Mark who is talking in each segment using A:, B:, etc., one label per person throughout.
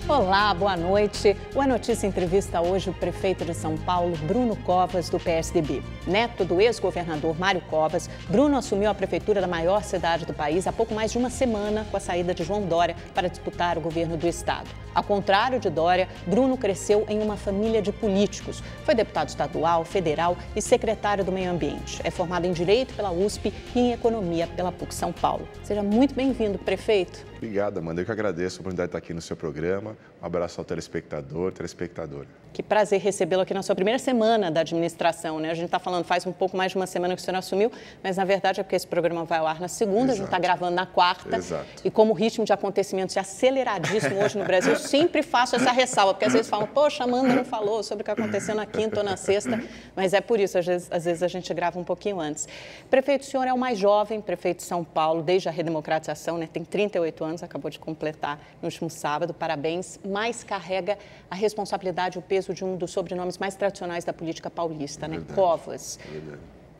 A: Olá, boa noite. O A Notícia entrevista hoje o prefeito de São Paulo, Bruno Covas, do PSDB. Neto do ex-governador Mário Covas, Bruno assumiu a prefeitura da maior cidade do país há pouco mais de uma semana com a saída de João Dória para disputar o governo do estado. Ao contrário de Dória, Bruno cresceu em uma família de políticos. Foi deputado estadual, federal e secretário do Meio Ambiente. É formado em Direito pela USP e em Economia pela PUC São Paulo. Seja muito bem-vindo, prefeito.
B: Obrigado, Amanda. Eu que agradeço a oportunidade de estar aqui no seu programa. Um abraço ao telespectador, telespectadora.
A: Que prazer recebê-lo aqui na sua primeira semana da administração, né? A gente está falando faz um pouco mais de uma semana que o senhor assumiu, mas na verdade é porque esse programa vai ao ar na segunda, Exato. A gente está gravando na quarta.
B: Exato.
A: E como o ritmo de acontecimentos é aceleradíssimo hoje no Brasil, eu sempre faço essa ressalva, porque às vezes falam, poxa, Amanda não falou sobre o que aconteceu na quinta ou na sexta, mas é por isso, às vezes a gente grava um pouquinho antes. Prefeito, o senhor é o mais jovem prefeito de São Paulo desde a redemocratização, né? Tem 38 anos, acabou de completar no último sábado, parabéns, mas carrega a responsabilidade e o peso de um dos sobrenomes mais tradicionais da política paulista, né? Covas.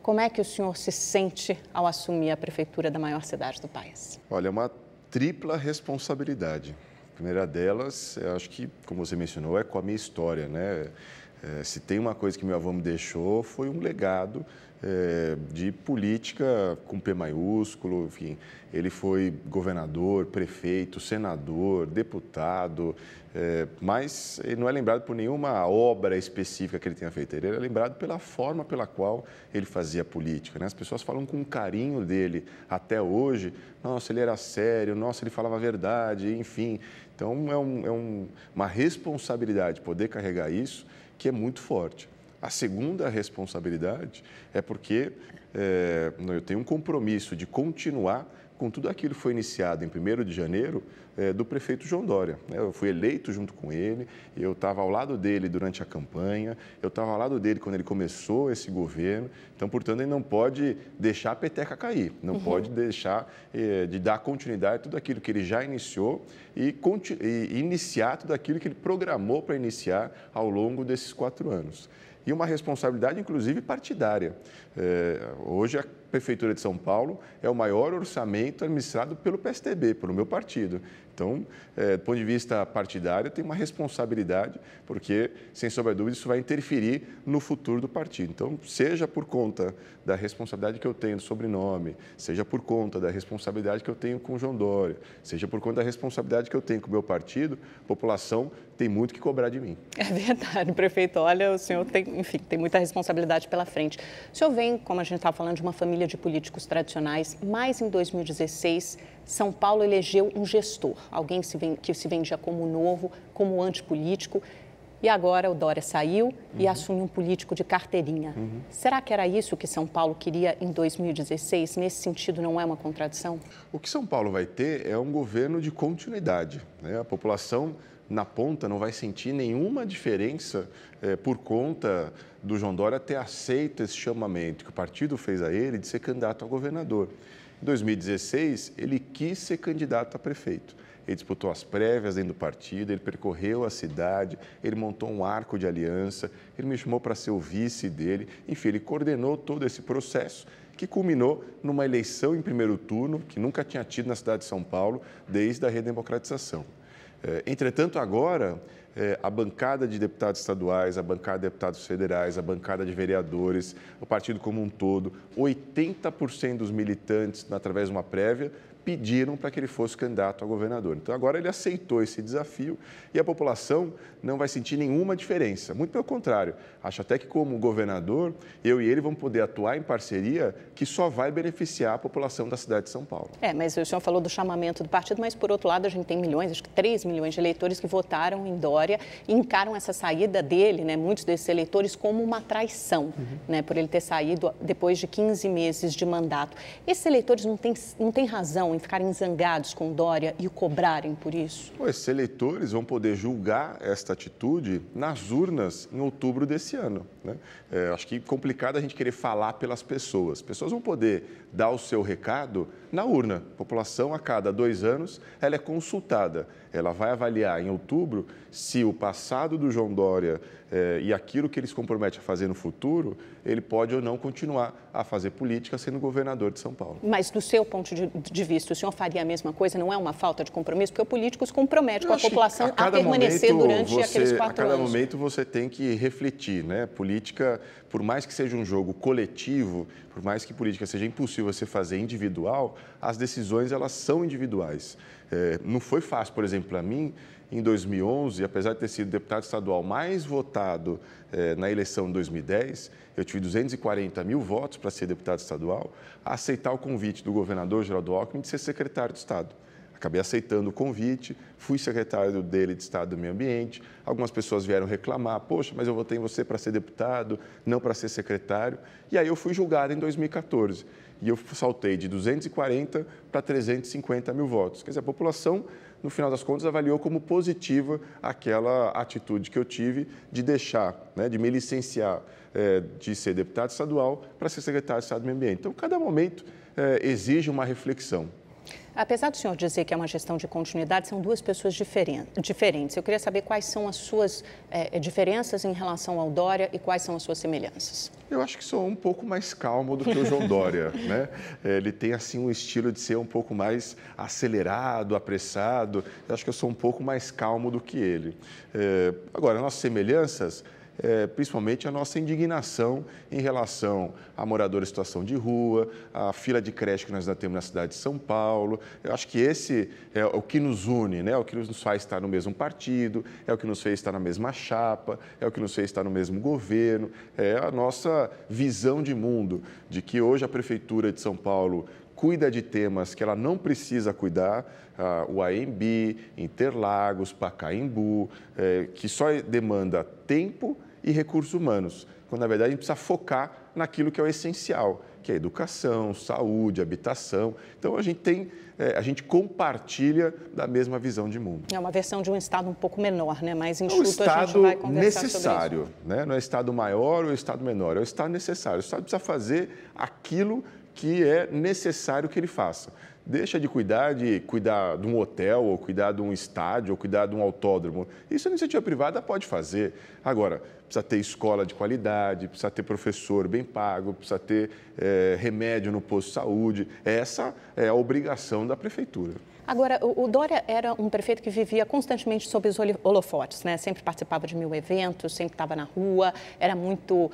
A: Como é que o senhor se sente ao assumir a prefeitura da maior cidade do país?
B: Olha, é uma tripla responsabilidade. A primeira delas, eu acho que, como você mencionou, é com a minha história, né? Se tem uma coisa que meu avô me deixou, foi um legado de política com P maiúsculo, enfim. Ele foi governador, prefeito, senador, deputado, mas ele não é lembrado por nenhuma obra específica que ele tenha feito. Ele é lembrado pela forma pela qual ele fazia política, né? As pessoas falam com carinho dele até hoje. Nossa, ele era sério, nossa, ele falava a verdade, enfim. Então, uma responsabilidade poder carregar isso que é muito forte. A segunda responsabilidade é porque eu tenho um compromisso de continuar com tudo aquilo que foi iniciado em 1º de janeiro do prefeito João Dória. Eu fui eleito junto com ele, eu estava ao lado dele durante a campanha, eu estava ao lado dele quando ele começou esse governo, então, portanto, ele não pode deixar a peteca cair, não pode deixar de dar continuidade a tudo aquilo que ele já iniciou e iniciar tudo aquilo que ele programou para iniciar ao longo desses 4 anos. E uma responsabilidade, inclusive, partidária. Hoje, a Prefeitura de São Paulo é o maior orçamento administrado pelo PSDB, pelo meu partido. Então, do ponto de vista partidário, tem uma responsabilidade, porque, sem sombra de dúvida, isso vai interferir no futuro do partido. Então, seja por conta da responsabilidade que eu tenho do sobrenome, seja por conta da responsabilidade que eu tenho com o João Dória, seja por conta da responsabilidade que eu tenho com o meu partido, a população tem muito que cobrar de mim.
A: É verdade, prefeito. Olha, o senhor tem muita responsabilidade pela frente. O senhor vem, como a gente estava falando, de uma família de políticos tradicionais, mas em 2016, São Paulo elegeu um gestor, alguém que se vendia como novo, como antipolítico, e agora o Dória saiu e assume um político de carteirinha. Será que era isso que São Paulo queria em 2016? Nesse sentido, não é uma contradição?
B: O que São Paulo vai ter é um governo de continuidade, né? A população na ponta não vai sentir nenhuma diferença por conta do João Dória ter aceito esse chamamento que o partido fez a ele de ser candidato a governador. Em 2016, ele quis ser candidato a prefeito. Ele disputou as prévias dentro do partido, ele percorreu a cidade, ele montou um arco de aliança, ele me chamou para ser o vice dele. Enfim, ele coordenou todo esse processo que culminou numa eleição em primeiro turno que nunca tinha tido na cidade de São Paulo desde a redemocratização. Entretanto, agora, a bancada de deputados estaduais, a bancada de deputados federais, a bancada de vereadores, o partido como um todo, 80% dos militantes, através de uma prévia, pediram para que ele fosse candidato a governador. Então, agora ele aceitou esse desafio e a população não vai sentir nenhuma diferença. Muito pelo contrário, acho até que como governador, eu e ele vamos poder atuar em parceria que só vai beneficiar a população da cidade de São Paulo.
A: Mas o senhor falou do chamamento do partido, mas por outro lado a gente tem milhões, acho que 3 milhões de eleitores que votaram em Dória e encaram essa saída dele, né, muitos desses eleitores, como uma traição, né, por ele ter saído depois de 15 meses de mandato. Esses eleitores não têm razão em ficarem zangados com Dória e o cobrarem por isso?
B: Esses eleitores vão poder julgar esta atitude nas urnas em outubro desse ano, né? Acho que é complicado a gente querer falar pelas pessoas. As pessoas vão poder dar o seu recado na urna. A população, a cada 2 anos, ela é consultada. Ela vai avaliar em outubro se o passado do João Dória e aquilo que ele se compromete a fazer no futuro, ele pode ou não continuar a fazer política sendo governador de São Paulo.
A: Mas do seu ponto de vista, visto, o senhor faria a mesma coisa? Não é uma falta de compromisso? Porque o político se compromete com a população a permanecer durante aqueles 4 anos.
B: A cada momento você tem que refletir, né? Política, por mais que seja um jogo coletivo, por mais que política seja impossível você fazer individual, as decisões elas são individuais. Não foi fácil, por exemplo, para mim, em 2011, apesar de ter sido deputado estadual mais votado na eleição de 2010, eu tive 240 mil votos para ser deputado estadual, a aceitar o convite do governador Geraldo Alckmin de ser secretário de Estado. Acabei aceitando o convite, fui secretário dele de Estado do Meio Ambiente. Algumas pessoas vieram reclamar, poxa, mas eu votei em você para ser deputado, não para ser secretário. E aí eu fui julgado em 2014. E eu saltei de 240 para 350 mil votos. Quer dizer, a população, no final das contas, avaliou como positiva aquela atitude que eu tive de deixar, né, de me licenciar de ser deputado estadual para ser secretário de Estado do Meio Ambiente. Então, cada momento exige uma reflexão.
A: Apesar do senhor dizer que é uma gestão de continuidade, são 2 pessoas diferentes. Eu queria saber quais são as suas diferenças em relação ao Dória e quais são as suas semelhanças.
B: Eu acho que sou um pouco mais calmo do que o João Dória, né? Ele tem, assim, um estilo de ser um pouco mais acelerado, apressado. Eu acho que eu sou um pouco mais calmo do que ele. Agora, nossas semelhanças... principalmente a nossa indignação em relação a moradores em situação de rua, a fila de creche que nós ainda temos na cidade de São Paulo. Eu acho que esse é o que nos une, né? É o que nos faz estar no mesmo partido, é o que nos fez estar na mesma chapa, é o que nos fez estar no mesmo governo, é a nossa visão de mundo, de que hoje a Prefeitura de São Paulo cuida de temas que ela não precisa cuidar, o AMB, Interlagos, Pacaembu, que só demanda tempo e recursos humanos, quando na verdade a gente precisa focar naquilo que é o essencial, que é educação, saúde, habitação. Então a gente compartilha da mesma visão de mundo.
A: É uma versão de um estado um pouco menor, né? Mais enxuto,
B: a gente vai conversar necessário,
A: sobre isso.
B: Né? Não é estado maior ou estado menor, é o estado necessário. O estado precisa fazer aquilo que é necessário que ele faça. Deixa de cuidar de um hotel, ou cuidar de um estádio, ou cuidar de um autódromo. Isso a iniciativa privada pode fazer. Agora, precisa ter escola de qualidade, precisa ter professor bem pago, precisa ter remédio no posto de saúde. Essa é a obrigação da prefeitura.
A: Agora, o Dória era um prefeito que vivia constantemente sob os holofotes, né? Sempre participava de 1000 eventos, sempre estava na rua, era muito,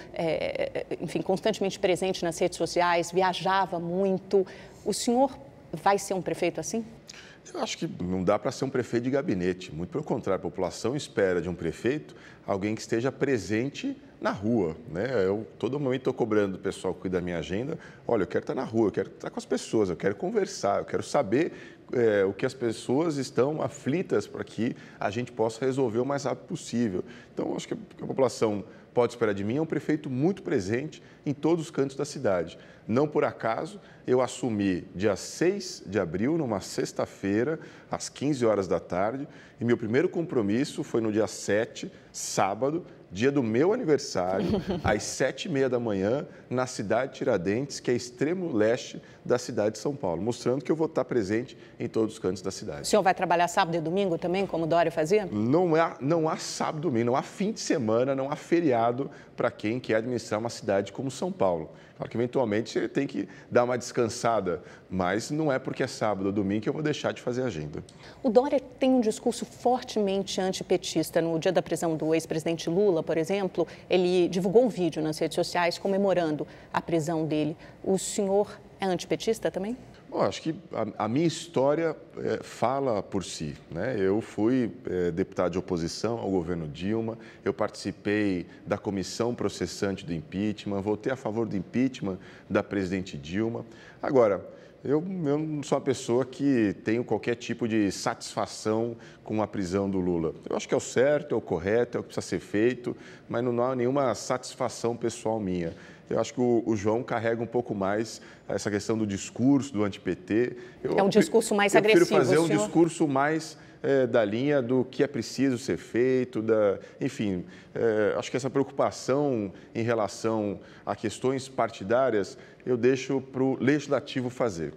A: enfim, constantemente presente nas redes sociais, viajava muito. O senhor vai ser um prefeito assim?
B: Eu acho que não dá para ser um prefeito de gabinete. Muito pelo contrário, a população espera de um prefeito alguém que esteja presente na rua, né? Eu, todo momento, estou cobrando do pessoal que cuida da minha agenda. Olha, eu quero estar na rua, eu quero estar com as pessoas, eu quero conversar, eu quero saber o que as pessoas estão aflitas para que a gente possa resolver o mais rápido possível. Então, acho que a população pode esperar de mim é um prefeito muito presente em todos os cantos da cidade. Não por acaso, eu assumi dia 6 de abril, numa sexta-feira, às 15 horas da tarde, e meu primeiro compromisso foi no dia 7, sábado, dia do meu aniversário, às 7h30 da manhã, na cidade de Tiradentes, que é extremo leste da cidade de São Paulo, mostrando que eu vou estar presente em todos os cantos da cidade.
A: O senhor vai trabalhar sábado e domingo também, como o Dória fazia?
B: Não há sábado e domingo, não há fim de semana, não há feriado para quem quer administrar uma cidade como São Paulo. Claro que, eventualmente, ele tem que dar uma descansada, mas não é porque é sábado ou domingo que eu vou deixar de fazer agenda.
A: O Dória tem um discurso fortemente antipetista. No dia da prisão do ex-presidente Lula, por exemplo, ele divulgou um vídeo nas redes sociais comemorando a prisão dele. O senhor é antipetista também?
B: Bom, acho que a minha história fala por si, né? Eu fui deputado de oposição ao governo Dilma, eu participei da comissão processante do impeachment, votei a favor do impeachment da presidente Dilma. Agora, eu não sou uma pessoa que tenho qualquer tipo de satisfação com a prisão do Lula. Eu acho que é o certo, é o correto, é o que precisa ser feito, mas não há nenhuma satisfação pessoal minha. Eu acho que o João carrega um pouco mais essa questão do discurso, do anti-PT.
A: É um discurso mais agressivo,
B: eu prefiro fazer um discurso mais da linha do que é preciso ser feito, enfim, acho que essa preocupação em relação a questões partidárias, eu deixo para o legislativo fazer.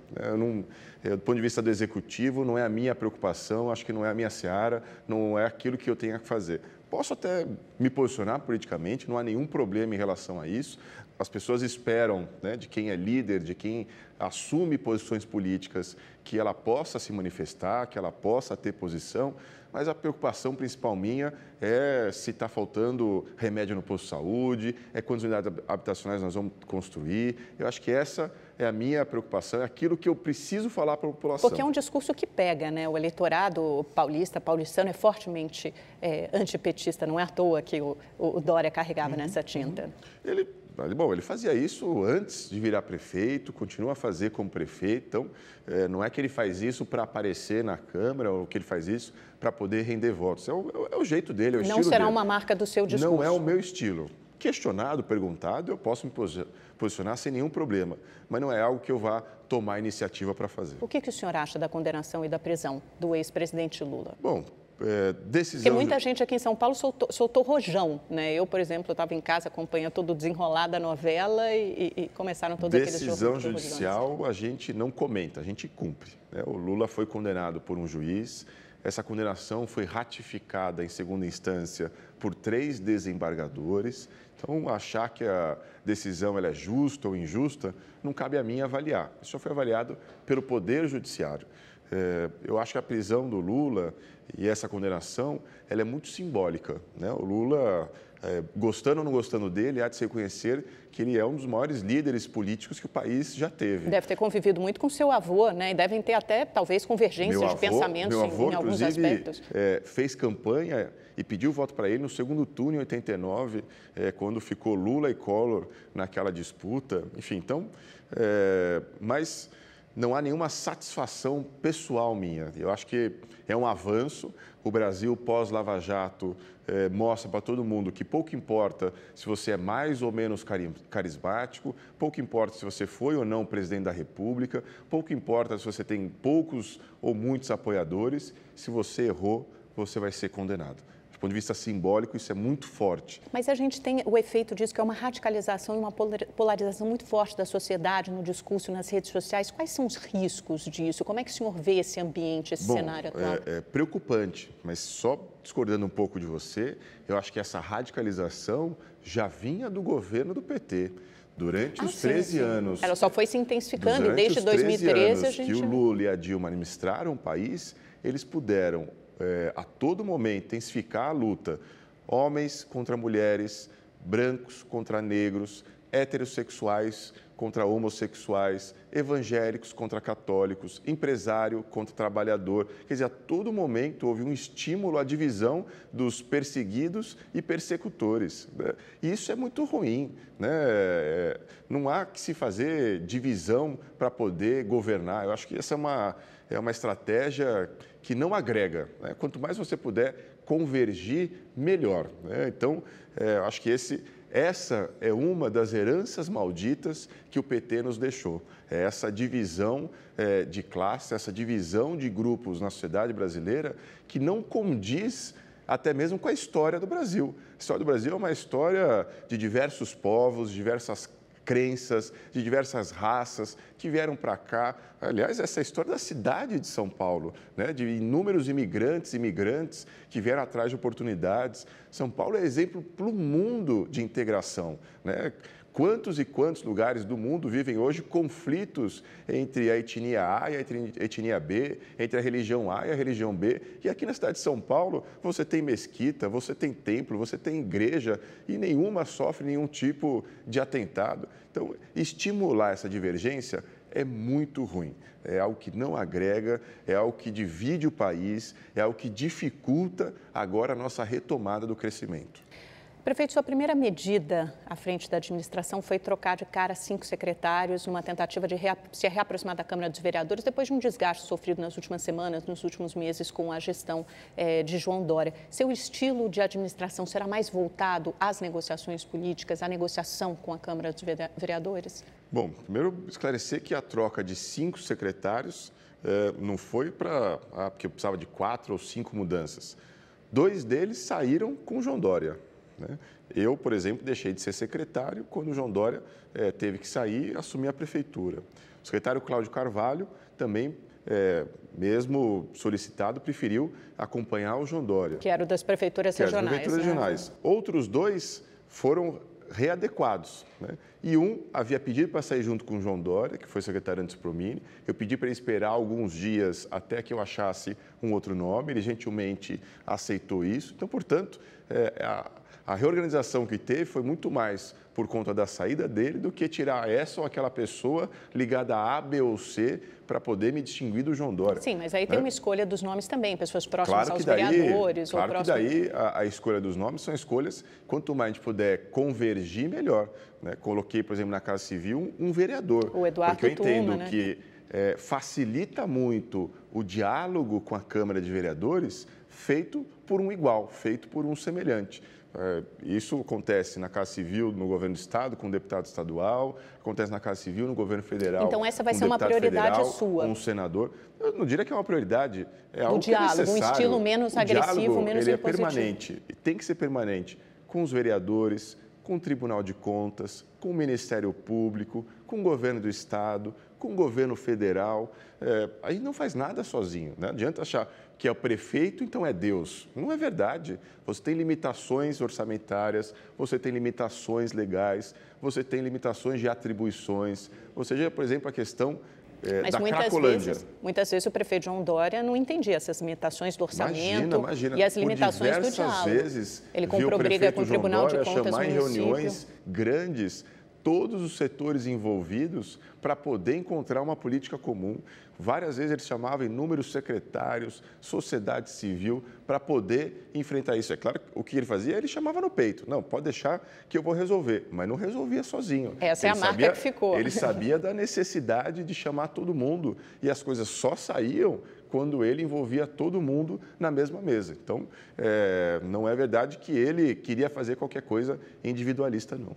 B: Do ponto de vista do executivo, não é a minha preocupação, acho que não é a minha seara, não é aquilo que eu tenho que fazer. Posso até me posicionar politicamente, não há nenhum problema em relação a isso. As pessoas esperam, né, de quem é líder, de quem assume posições políticas, que ela possa se manifestar, que ela possa ter posição, mas a preocupação principal minha é se está faltando remédio no posto de saúde, é quantas unidades habitacionais nós vamos construir. Eu acho que essa é a minha preocupação, é aquilo que eu preciso falar para a população.
A: Porque é um discurso que pega, né? O eleitorado paulistano é fortemente antipetista, não é à toa que o Dória carregava nessa tinta.
B: Ele fazia isso antes de virar prefeito, continua a fazer como prefeito, então não é que ele faz isso para aparecer na Câmara ou que ele faz isso para poder render votos. É o jeito dele, é o estilo dele.
A: Não será uma marca do seu discurso.
B: Não é o meu estilo. Questionado, perguntado, eu posso me posicionar sem nenhum problema, mas não é algo que eu vá tomar iniciativa para fazer.
A: O que o senhor acha da condenação e da prisão do ex-presidente Lula?
B: Bom, decisão...
A: Porque muita gente aqui em São Paulo soltou rojão, né? Eu, por exemplo, estava em casa acompanhando todo o desenrolar da novela e começaram todos aqueles jogos.
B: Decisão judicial a gente não comenta, a gente cumpre, né? O Lula foi condenado por um juiz, essa condenação foi ratificada em segunda instância por 3 desembargadores. Então, achar que a decisão ela é justa ou injusta, não cabe a mim avaliar. Isso já foi avaliado pelo Poder Judiciário. Eu acho que a prisão do Lula e essa condenação, ela é muito simbólica, né? O Lula, gostando ou não gostando dele, há de se reconhecer que ele é um dos maiores líderes políticos que o país já teve.
A: Deve ter convivido muito com seu avô, né? E devem ter até, talvez, convergências de pensamentos em alguns aspectos.
B: Fez campanha e pediu voto para ele no segundo turno em 89, quando ficou Lula e Collor naquela disputa. Enfim, então, mas não há nenhuma satisfação pessoal minha. Eu acho que é um avanço. O Brasil, pós-Lava Jato, mostra para todo mundo que pouco importa se você é mais ou menos carismático, pouco importa se você foi ou não presidente da República, pouco importa se você tem poucos ou muitos apoiadores, se você errou, você vai ser condenado. Do ponto de vista simbólico, isso é muito forte.
A: Mas a gente tem o efeito disso, que é uma radicalização e uma polarização muito forte da sociedade no discurso, nas redes sociais. Quais são os riscos disso? Como é que o senhor vê esse ambiente, esse cenário atual?
B: É preocupante, mas só discordando um pouco de você, eu acho que essa radicalização já vinha do governo do PT. Durante os 13 anos...
A: Ela só foi se intensificando e desde 2013 a gente...
B: que o Lula e a Dilma administraram o país, eles puderam... a todo momento, intensificar a luta. Homens contra mulheres, brancos contra negros, heterossexuais contra homossexuais, evangélicos contra católicos, empresário contra trabalhador. Quer dizer, a todo momento houve um estímulo à divisão dos perseguidos e persecutores. E isso é muito ruim, né? Não há que se fazer divisão para poder governar. Eu acho que essa é uma estratégia que não agrega, né? Quanto mais você puder convergir, melhor, né? Então, acho que essa é uma das heranças malditas que o PT nos deixou. É essa divisão de classe, essa divisão de grupos na sociedade brasileira que não condiz até mesmo com a história do Brasil. A história do Brasil é uma história de diversos povos, diversas crenças, de diversas raças que vieram para cá. Aliás, essa é a história da cidade de São Paulo, né? De inúmeros imigrantes e imigrantes que vieram atrás de oportunidades. São Paulo é exemplo para o mundo de integração, né? Quantos e quantos lugares do mundo vivem hoje conflitos entre a etnia A e a etnia B, entre a religião A e a religião B. E aqui na cidade de São Paulo, você tem mesquita, você tem templo, você tem igreja e nenhuma sofre nenhum tipo de atentado. Então, estimular essa divergência é muito ruim. É algo que não agrega, é algo que divide o país, é algo que dificulta agora a nossa retomada do crescimento.
A: Prefeito, sua primeira medida à frente da administração foi trocar de cara 5 secretários, numa tentativa de se reaproximar da Câmara dos Vereadores, depois de um desgaste sofrido nas últimas semanas, nos últimos meses, com a gestão de João Dória. Seu estilo de administração será mais voltado às negociações políticas, à negociação com a Câmara dos Vereadores?
B: Bom, primeiro esclarecer que a troca de 5 secretários não foi porque eu precisava de 4 ou 5 mudanças. 2 deles saíram com João Dória. né? Eu, por exemplo, deixei de ser secretário quando o João Dória teve que sair e assumir a prefeitura. O secretário Cláudio Carvalho também, mesmo solicitado, preferiu acompanhar o João Dória.
A: Que era o das prefeituras regionais.
B: Das prefeituras regionais. Outros dois foram readequados, né? E um havia pedido para sair junto com o João Dória, que foi secretário antes do Promini. Eu pedi para ele esperar alguns dias até que eu achasse um outro nome. Ele gentilmente aceitou isso. Então, portanto, a reorganização que teve foi muito mais por conta da saída dele do que tirar essa ou aquela pessoa ligada a A, B ou C para poder me distinguir do João Dória.
A: Sim, mas aí tem uma escolha dos nomes também, pessoas próximas
B: Claro
A: aos
B: daí,
A: vereadores.
B: Claro
A: ou
B: que daí a escolha dos nomes são escolhas, quanto mais a gente puder convergir, melhor, né? Coloquei, por exemplo, na Casa Civil um vereador.
A: O Eduardo
B: porque eu entendo
A: Tuma, né?
B: que facilita muito o diálogo com a Câmara de Vereadores feito por um igual, feito por um semelhante. Isso acontece na Casa Civil, no governo do Estado, com um deputado estadual, acontece na Casa Civil, no governo federal.
A: Então, essa vai ser uma prioridade
B: federal,
A: sua?
B: Um senador. Eu não diria que é uma prioridade, é algo
A: diálogo,
B: que é necessário.
A: Um estilo menos agressivo,
B: diálogo,
A: menos
B: ele
A: impositivo.
B: É permanente, tem que ser permanente com os vereadores, com o Tribunal de Contas, com o Ministério Público, com o governo do Estado, com o governo federal. A gente não faz nada sozinho, né? Não adianta achar que é o prefeito, então é Deus. Não é verdade. Você tem limitações orçamentárias, você tem limitações legais, você tem limitações de atribuições. Ou seja, por exemplo, a questão da Cracolândia.
A: Muitas vezes o prefeito João Dória não entendia essas limitações do orçamento
B: imagina,
A: e as limitações do diálogo.
B: Vezes,
A: ele comprou briga com o Tribunal de Contas
B: chamar
A: no
B: em
A: município.
B: reuniões grandes todos os setores envolvidos para poder encontrar uma política comum. Várias vezes ele chamava inúmeros secretários, sociedade civil, para poder enfrentar isso. É claro que o que ele fazia, ele chamava no peito. Não, pode deixar que eu vou resolver. Mas não resolvia sozinho.
A: Essa é a marca que ficou.
B: Ele sabia da necessidade de chamar todo mundo. E as coisas só saíam quando ele envolvia todo mundo na mesma mesa. Então, não é verdade que ele queria fazer qualquer coisa individualista, não.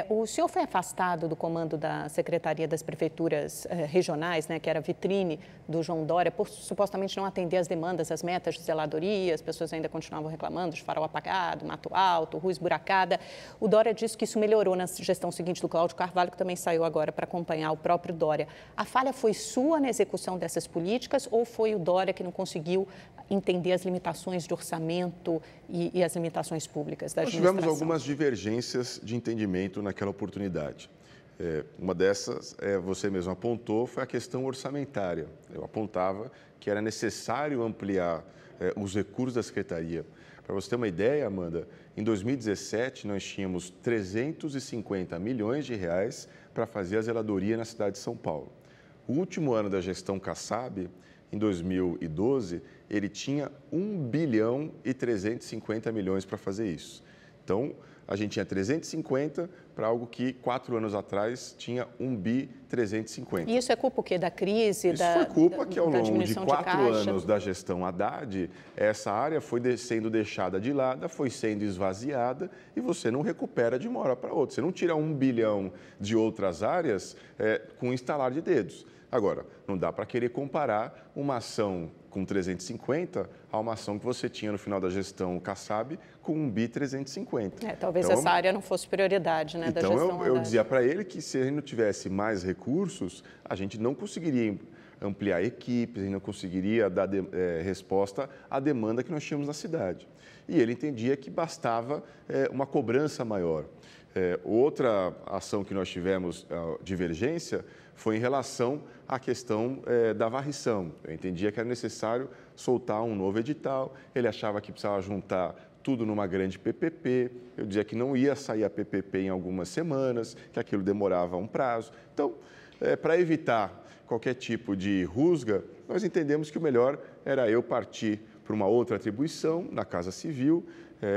A: O senhor foi afastado do comando da Secretaria das Prefeituras Regionais, né, que era a vitrine do João Dória, por supostamente não atender às demandas, às metas de zeladoria. As pessoas ainda continuavam reclamando de farol apagado, mato alto, rua esburacada. O Dória disse que isso melhorou na gestão seguinte do Cláudio Carvalho, que também saiu agora para acompanhar o próprio Dória. A falha foi sua na execução dessas políticas ou foi o Dória que não conseguiu entender as limitações de orçamento e as limitações públicas da administração?
B: Nós tivemos algumas divergências de entendimento naquela oportunidade. Uma dessas, você mesmo apontou, foi a questão orçamentária. Eu apontava que era necessário ampliar os recursos da Secretaria. Para você ter uma ideia, Amanda, em 2017 nós tínhamos 350 milhões de reais para fazer a zeladoria na cidade de São Paulo. O último ano da gestão Kassab, em 2012, ele tinha 1 bilhão e 350 milhões para fazer isso. Então, a gente tinha 350 para algo que 4 anos atrás tinha 1 bi 350.
A: E isso é culpa o quê? Da crise?
B: Isso foi culpa que ao longo de 4 anos da gestão Haddad, essa área foi sendo deixada de lado, foi sendo esvaziada e você não recupera de uma hora para outra. Você não tira 1 bilhão de outras áreas com um estalar de dedos. Agora, não dá para querer comparar uma ação com 350 a uma ação que você tinha no final da gestão Kassab com 1 bi 350.
A: Talvez então, essa área não fosse prioridade, né, da gestão.
B: Então, eu dizia para ele que se a gente não tivesse mais recursos, a gente não conseguiria ampliar equipes, a gente não conseguiria dar resposta à demanda que nós tínhamos na cidade. E ele entendia que bastava uma cobrança maior. Outra ação que nós tivemos divergência foi em relação à questão da varrição. Eu entendia que era necessário soltar um novo edital, ele achava que precisava juntar tudo numa grande PPP, eu dizia que não ia sair a PPP em algumas semanas, que aquilo demorava um prazo. Então, para evitar qualquer tipo de rusga, nós entendemos que o melhor era eu partir para uma outra atribuição na Casa Civil.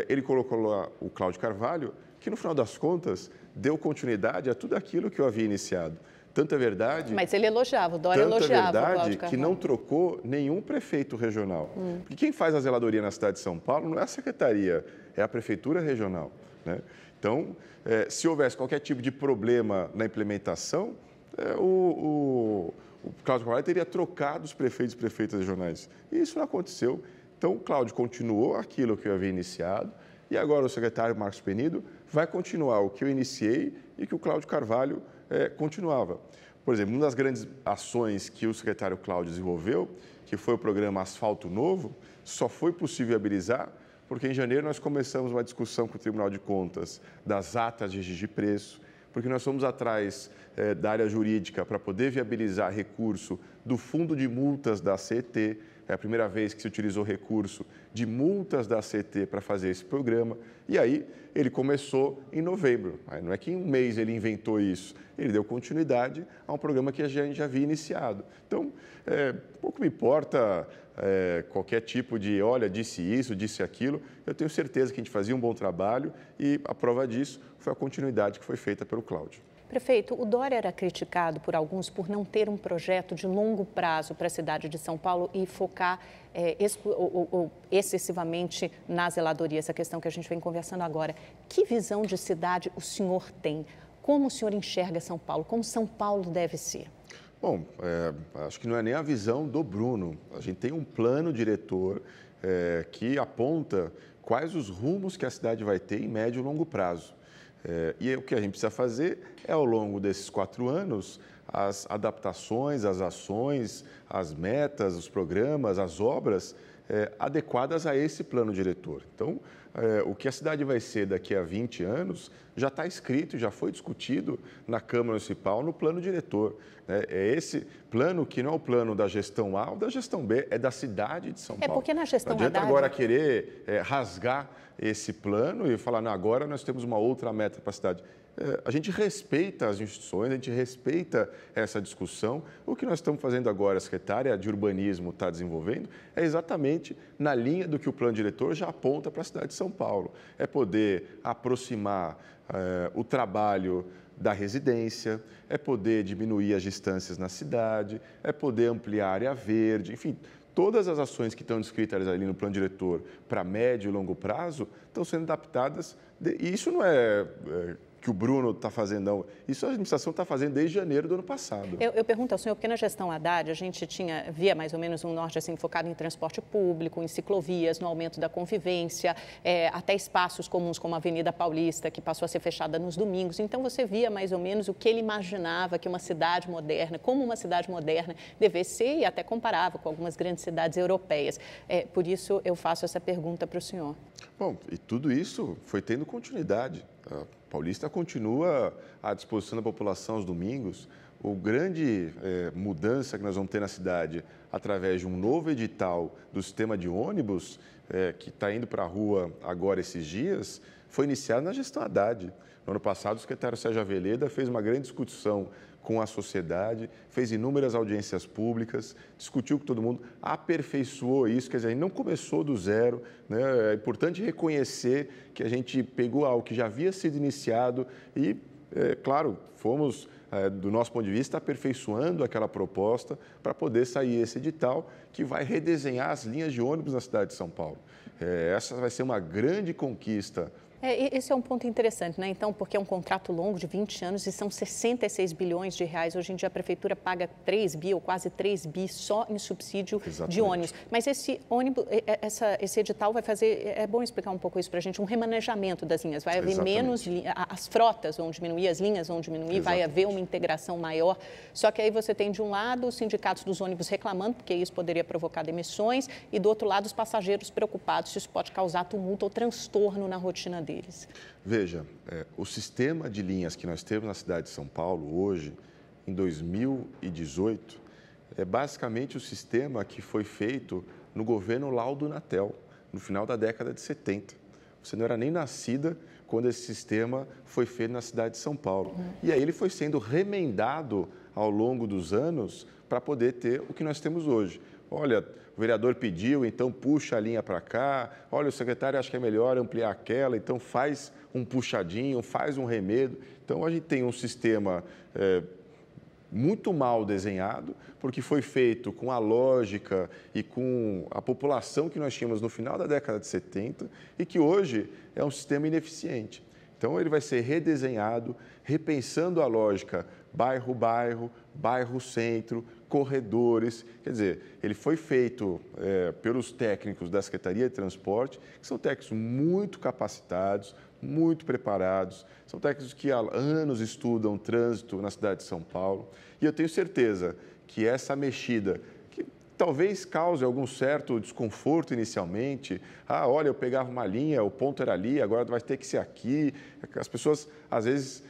B: Ele colocou lá o Cláudio Carvalho, que no final das contas deu continuidade a tudo aquilo que eu havia iniciado. Tanto é verdade...
A: Mas ele elogiava, o Dória elogiava o Cláudio Carvalho.
B: Tanto é verdade que não trocou nenhum prefeito regional. Porque quem faz a zeladoria na cidade de São Paulo não é a secretaria, é a prefeitura regional, né? Então, se houvesse qualquer tipo de problema na implementação, o Cláudio Carvalho teria trocado os prefeitos e prefeitas regionais. E isso não aconteceu. Então, o Cláudio continuou aquilo que eu havia iniciado. E agora o secretário Marcos Penido vai continuar o que eu iniciei e que o Cláudio Carvalho continuava. Por exemplo, uma das grandes ações que o secretário Cláudio desenvolveu, que foi o programa Asfalto Novo, só foi possível viabilizar porque em janeiro nós começamos uma discussão com o Tribunal de Contas das atas de registro de preço, porque nós fomos atrás da área jurídica para poder viabilizar recurso do fundo de multas da CET. É a primeira vez que se utilizou recurso de multas da CET para fazer esse programa. E aí ele começou em novembro. Não é que em um mês ele inventou isso, ele deu continuidade a um programa que a gente já havia iniciado. Então, pouco me importa qualquer tipo de, olha, disse isso, disse aquilo. Eu tenho certeza que a gente fazia um bom trabalho e a prova disso foi a continuidade que foi feita pelo Cláudio.
A: Prefeito, o Dória era criticado por alguns por não ter um projeto de longo prazo para a cidade de São Paulo e focar excessivamente na zeladoria, essa questão que a gente vem conversando agora. Que visão de cidade o senhor tem? Como o senhor enxerga São Paulo? Como São Paulo deve ser?
B: Bom, acho que não é nem a visão do Bruno. A gente tem um plano diretor que aponta quais os rumos que a cidade vai ter em médio e longo prazo. E o que a gente precisa fazer é, ao longo desses 4 anos, as adaptações, as ações, as metas, os programas, as obras adequadas a esse plano diretor. Então, o que a cidade vai ser daqui a 20 anos já está escrito, já foi discutido na Câmara Municipal, no plano diretor. É esse plano que não é o plano da gestão A ou da gestão B, é da cidade de São Paulo.
A: Porque na gestão
B: não adianta
A: Haddad...
B: agora querer rasgar esse plano e falar, não, agora nós temos uma outra meta para a cidade. A gente respeita as instituições, a gente respeita essa discussão. O que nós estamos fazendo agora, a secretária de Urbanismo está desenvolvendo, é exatamente na linha do que o plano diretor já aponta para a cidade de São Paulo. É poder aproximar o trabalho da residência, é poder diminuir as distâncias na cidade, é poder ampliar a área verde, enfim... Todas as ações que estão descritas ali no plano diretor para médio e longo prazo estão sendo adaptadas. E isso não é que o Bruno está fazendo, não. Isso a administração está fazendo desde janeiro do ano passado.
A: Eu pergunto ao senhor, porque na gestão Haddad a gente via mais ou menos um norte assim, focado em transporte público, em ciclovias, no aumento da convivência, até espaços comuns como a Avenida Paulista, que passou a ser fechada nos domingos. Então você via mais ou menos o que ele imaginava que uma cidade moderna, como uma cidade moderna devesse ser e até comparava com algumas grandes cidades europeias. Por isso eu faço essa pergunta para o senhor.
B: Bom, e tudo isso foi tendo continuidade. A Paulista continua à disposição da população aos domingos. O grande mudança que nós vamos ter na cidade através de um novo edital do sistema de ônibus, que está indo para a rua agora esses dias, foi iniciado na gestão Haddad. No ano passado, o secretário Sérgio Aveleda fez uma grande discussão com a sociedade, fez inúmeras audiências públicas, discutiu com todo mundo, aperfeiçoou isso, quer dizer, a gente não começou do zero, né? É importante reconhecer que a gente pegou algo que já havia sido iniciado e, claro, fomos, do nosso ponto de vista, aperfeiçoando aquela proposta para poder sair esse edital que vai redesenhar as linhas de ônibus na cidade de São Paulo. Essa vai ser uma grande conquista.
A: Esse é um ponto interessante, né? Então, porque é um contrato longo de 20 anos e são 66 bilhões de reais. Hoje em dia a prefeitura paga 3 bi ou quase 3 bi só em subsídio de ônibus. Mas esse ônibus, esse edital vai fazer, é bom explicar um pouco isso para a gente, um remanejamento das linhas. Vai haver menos, as frotas vão diminuir, as linhas vão diminuir, vai haver uma integração maior. Só que aí você tem de um lado os sindicatos dos ônibus reclamando, porque isso poderia provocar demissões, e do outro lado os passageiros preocupados se isso pode causar tumulto ou transtorno na rotina deles.
B: Veja, o sistema de linhas que nós temos na cidade de São Paulo hoje, em 2018, é basicamente o sistema que foi feito no governo Laudo Natel, no final da década de 70. Você não era nem nascida quando esse sistema foi feito na cidade de São Paulo. E aí ele foi sendo remendado ao longo dos anos para poder ter o que nós temos hoje. Olha, o vereador pediu, então puxa a linha para cá. Olha, o secretário acha que é melhor ampliar aquela, então faz um puxadinho, faz um remedo. Então, a gente tem um sistema muito mal desenhado, porque foi feito com a lógica e com a população que nós tínhamos no final da década de 70 e que hoje é um sistema ineficiente. Então, ele vai ser redesenhado, repensando a lógica bairro-bairro, bairro-centro, corredores. Quer dizer, ele foi feito pelos técnicos da Secretaria de Transporte, que são técnicos muito capacitados, muito preparados, são técnicos que há anos estudam trânsito na cidade de São Paulo. E eu tenho certeza que essa mexida, que talvez cause algum certo desconforto inicialmente, olha, eu pegava uma linha, o ponto era ali, agora vai ter que ser aqui. As pessoas, às vezes,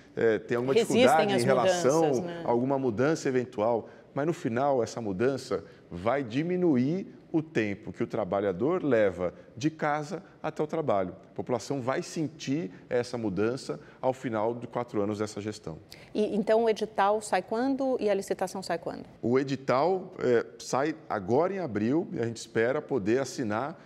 B: têm alguma dificuldade em relação a alguma mudança eventual, mas no final essa mudança vai diminuir o tempo que o trabalhador leva de casa até o trabalho. A população vai sentir essa mudança ao final de 4 anos dessa gestão.
A: E então o edital sai quando e a licitação sai quando?
B: O edital sai agora em abril e a gente espera poder assinar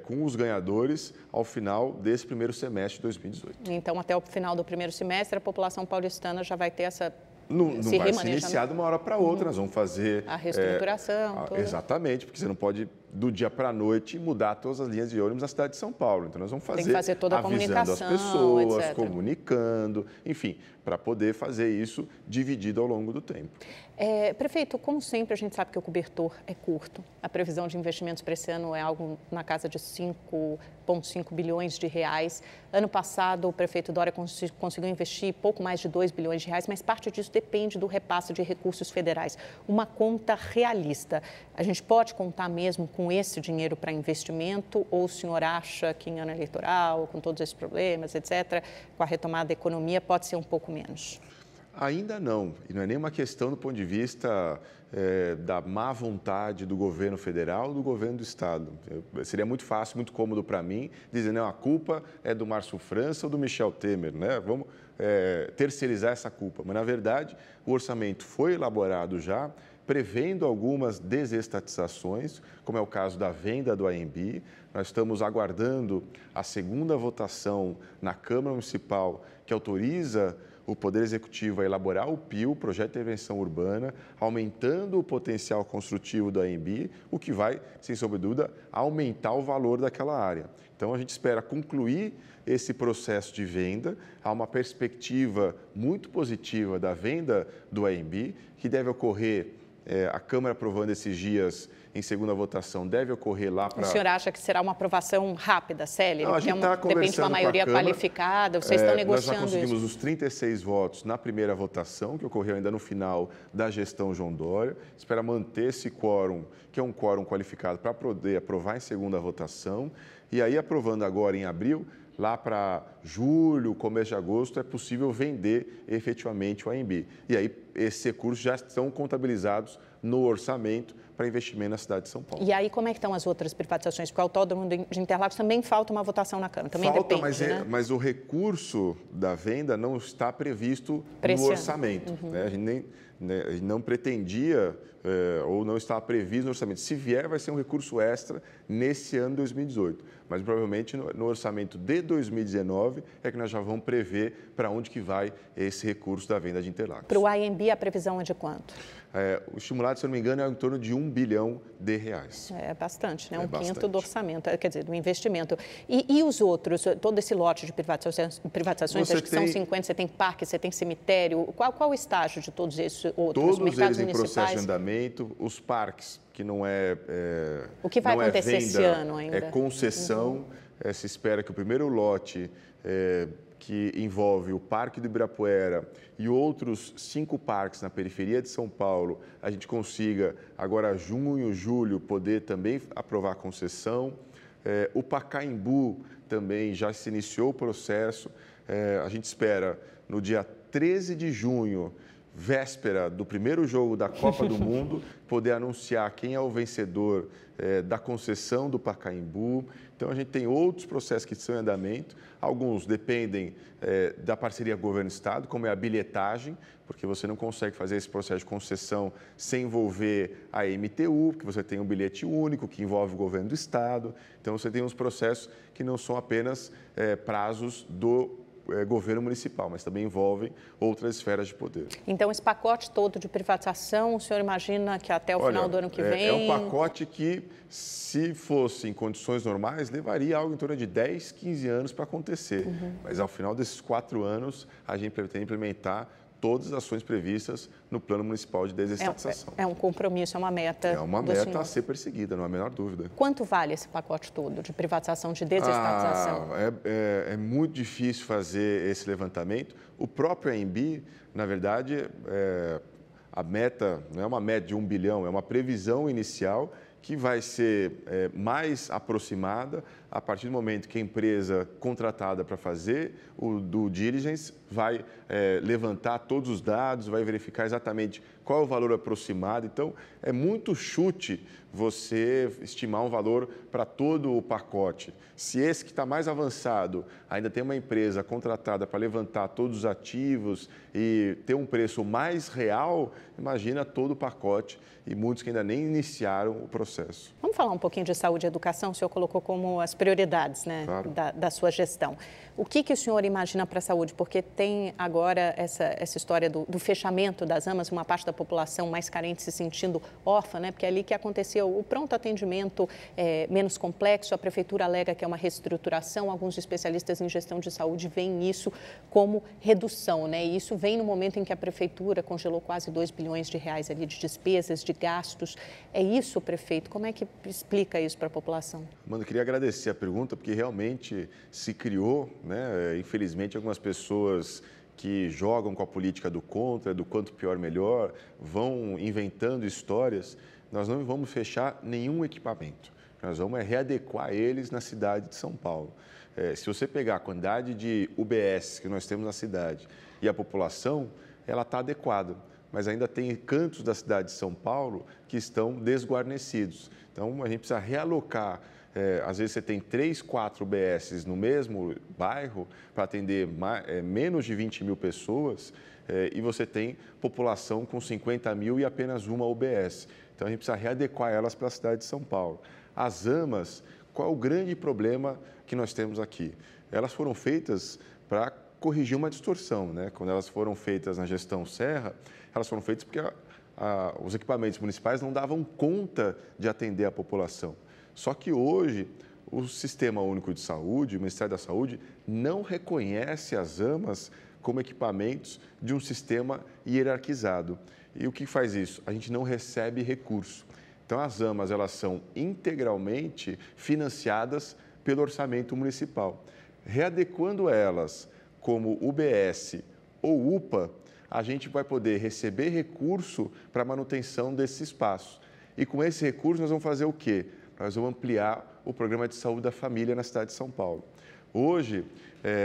B: com os ganhadores ao final desse primeiro semestre de 2018.
A: Então, até o final do primeiro semestre, a população paulistana já vai ter essa...
B: Não vai ser iniciado de uma hora para outra, nós vamos fazer...
A: A reestruturação.
B: Exatamente, porque você não pode, do dia para a noite, mudar todas as linhas de ônibus na cidade de São Paulo. Então, nós vamos fazer,
A: tem que fazer toda a
B: avisando as
A: comunicação,
B: pessoas,
A: etc.
B: comunicando, enfim, para poder fazer isso dividido ao longo do tempo.
A: Prefeito, como sempre, a gente sabe que o cobertor é curto. A previsão de investimentos para esse ano é algo na casa de 5,5 bilhões de reais. Ano passado, o prefeito Dória conseguiu investir pouco mais de 2 bilhões de reais, mas parte disso depende do repasse de recursos federais. Uma conta realista. A gente pode contar mesmo com esse dinheiro para investimento ou o senhor acha que em ano eleitoral, com todos esses problemas, etc., com a retomada da economia, pode ser um pouco menos?
B: Ainda não, e não é nenhuma questão do ponto de vista da má vontade do governo federal ou do governo do Estado. Seria muito fácil, muito cômodo para mim dizer, não, a culpa é do Márcio França ou do Michel Temer, né? Vamos terceirizar essa culpa. Mas, na verdade, o orçamento foi elaborado já, prevendo algumas desestatizações, como é o caso da venda do AMB. Nós estamos aguardando a segunda votação na Câmara Municipal, que autoriza o Poder Executivo a elaborar o PIU, Projeto de Intervenção Urbana, aumentando o potencial construtivo do AMB, o que vai, sem sombra de dúvida, aumentar o valor daquela área. Então, a gente espera concluir esse processo de venda. Há uma perspectiva muito positiva da venda do AMB, que deve ocorrer, a Câmara aprovando esses dias em segunda votação, deve ocorrer lá para...
A: O senhor acha que será uma aprovação rápida, célere?
B: Não, a gente está conversando
A: depende de uma maioria qualificada, vocês estão negociando
B: isso? Nós já conseguimos
A: os
B: 36 votos na primeira votação, que ocorreu ainda no final da gestão João Dória. Espera manter esse quórum, que é um quórum qualificado, para poder aprovar em segunda votação. E aí, aprovando agora em abril, lá para julho, começo de agosto, é possível vender efetivamente o AMB. E aí, esses recursos já estão contabilizados no orçamento para investimento na cidade de São Paulo.
A: E aí, como é que estão as outras privatizações? Porque o Autódromo de Interlagos também falta uma votação na Câmara, também
B: falta,
A: depende,
B: mas o recurso da venda não está previsto no orçamento. Né? A gente não pretendia ou não estava previsto no orçamento. Se vier, vai ser um recurso extra nesse ano de 2018. Mas provavelmente no orçamento de 2019 é que nós já vamos prever para onde que vai esse recurso da venda de Interlagos.
A: Para o AMB, a previsão é de quanto?
B: O estimulado, se eu não me engano, é em torno de R$1 bilhão.
A: É bastante, né?
B: Bastante.
A: Quinto do orçamento, quer dizer, do investimento. E os outros, todo esse lote de privatizações, acho que são 50, você tem parque, você tem cemitério. Qual o estágio de todos esses outros?
B: Todos
A: mercados
B: eles em
A: municipais?
B: processo de andamento, os parques, que não é
A: o que vai acontecer
B: venda,
A: esse ano ainda?
B: É concessão. Se espera que o primeiro lote, que envolve o Parque do Ibirapuera e outros 5 parques na periferia de São Paulo, a gente consiga, agora junho, julho, poder também aprovar a concessão. O Pacaembu também já se iniciou o processo. A gente espera, no dia 13 de junho, véspera do primeiro jogo da Copa do Mundo, poder anunciar quem é o vencedor da concessão do Pacaembu. Então, a gente tem outros processos que estão em andamento. Alguns dependem da parceria governo-estado, como é a bilhetagem, porque você não consegue fazer esse processo de concessão sem envolver a MTU, porque você tem um bilhete único que envolve o governo do estado. Então, você tem uns processos que não são apenas prazos do governo municipal, mas também envolvem outras esferas de poder.
A: Então, esse pacote todo de privatização, o senhor imagina que até o final do ano que vem...
B: É um pacote que, se fosse em condições normais, levaria algo em torno de 10, 15 anos para acontecer. Mas, ao final desses 4 anos, a gente pretende implementar todas as ações previstas no Plano Municipal de Desestatização.
A: É um compromisso, é uma meta.
B: É uma meta a ser perseguida, não há a menor dúvida.
A: Quanto vale esse pacote todo de privatização, de desestatização?
B: É muito difícil fazer esse levantamento. O próprio ANB, na verdade, a meta não é uma meta de 1 bilhão, é uma previsão inicial que vai ser mais aproximada a partir do momento que a empresa contratada para fazer o due diligence vai levantar todos os dados, vai verificar exatamente qual é o valor aproximado. Então, é muito chute você estimar um valor para todo o pacote. Se esse que está mais avançado ainda tem uma empresa contratada para levantar todos os ativos e ter um preço mais real, imagina todo o pacote e muitos que ainda nem iniciaram o processo.
A: Vamos falar um pouquinho de saúde e educação? O senhor colocou como as prioridades, né,
B: claro,
A: da sua gestão. O que o senhor imagina para a saúde? Porque tem agora essa história do fechamento das AMAs, uma parte da população mais carente se sentindo órfã, né? Porque é ali que aconteceu o pronto atendimento menos complexo, a prefeitura alega que é uma reestruturação, alguns especialistas em gestão de saúde veem isso como redução, né? E isso vem no momento em que a prefeitura congelou quase 2 bilhões de reais ali de despesas, de gastos. É isso, prefeito? Como é que explica isso para a população?
B: Mano, eu queria agradecer a pergunta, porque realmente se criou, né? Infelizmente, algumas pessoas que jogam com a política do contra, do quanto pior melhor, vão inventando histórias. Nós não vamos fechar nenhum equipamento. Nós vamos readequar eles na cidade de São Paulo. Se você pegar a quantidade de UBS que nós temos na cidade e a população, ela está adequada. Mas ainda tem cantos da cidade de São Paulo que estão desguarnecidos. Então, a gente precisa realocar. Às vezes, você tem 3, 4 UBSs no mesmo bairro para atender menos de 20 mil pessoas e você tem população com 50 mil e apenas uma UBS. Então, a gente precisa readequar elas para a cidade de São Paulo. As AMAs, qual é o grande problema que nós temos aqui? Elas foram feitas para corrigir uma distorção, né? Quando elas foram feitas na gestão Serra, elas foram feitas porque os equipamentos municipais não davam conta de atender a população. Só que hoje, o Sistema Único de Saúde, o Ministério da Saúde, não reconhece as AMAs como equipamentos de um sistema hierarquizado. E o que faz isso? A gente não recebe recurso. Então, as AMAs, elas são integralmente financiadas pelo orçamento municipal. Readequando elas como UBS ou UPA, a gente vai poder receber recurso para a manutenção desse espaço. E com esse recurso, nós vamos fazer o quê? Nós vamos ampliar o Programa de Saúde da Família na cidade de São Paulo. Hoje,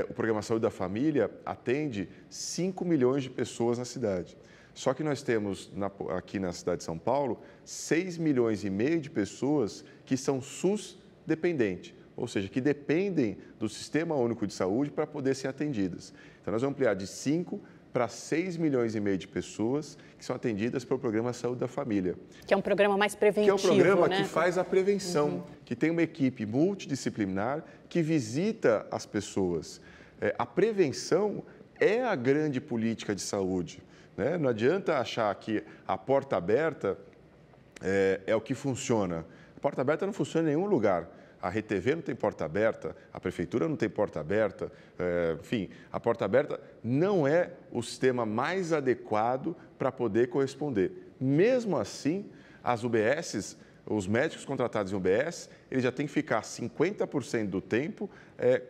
B: o Programa Saúde da Família atende 5 milhões de pessoas na cidade. Só que nós temos, aqui na cidade de São Paulo, 6 milhões e meio de pessoas que são SUS dependentes, ou seja, que dependem do Sistema Único de Saúde para poder ser atendidas. Então, nós vamos ampliar de 5 para 6 milhões e meio de pessoas que são atendidas pelo Programa Saúde da Família.
A: Que é um programa mais preventivo,
B: que é um programa,
A: né?
B: Que faz a prevenção, que tem uma equipe multidisciplinar que visita as pessoas. A prevenção é a grande política de saúde, né? Não adianta achar que a porta aberta é o que funciona. A porta aberta não funciona em nenhum lugar. A RTV não tem porta aberta, a prefeitura não tem porta aberta, enfim, a porta aberta não é o sistema mais adequado para poder corresponder. Mesmo assim, as UBSs, os médicos contratados em UBS, eles já têm que ficar 50% do tempo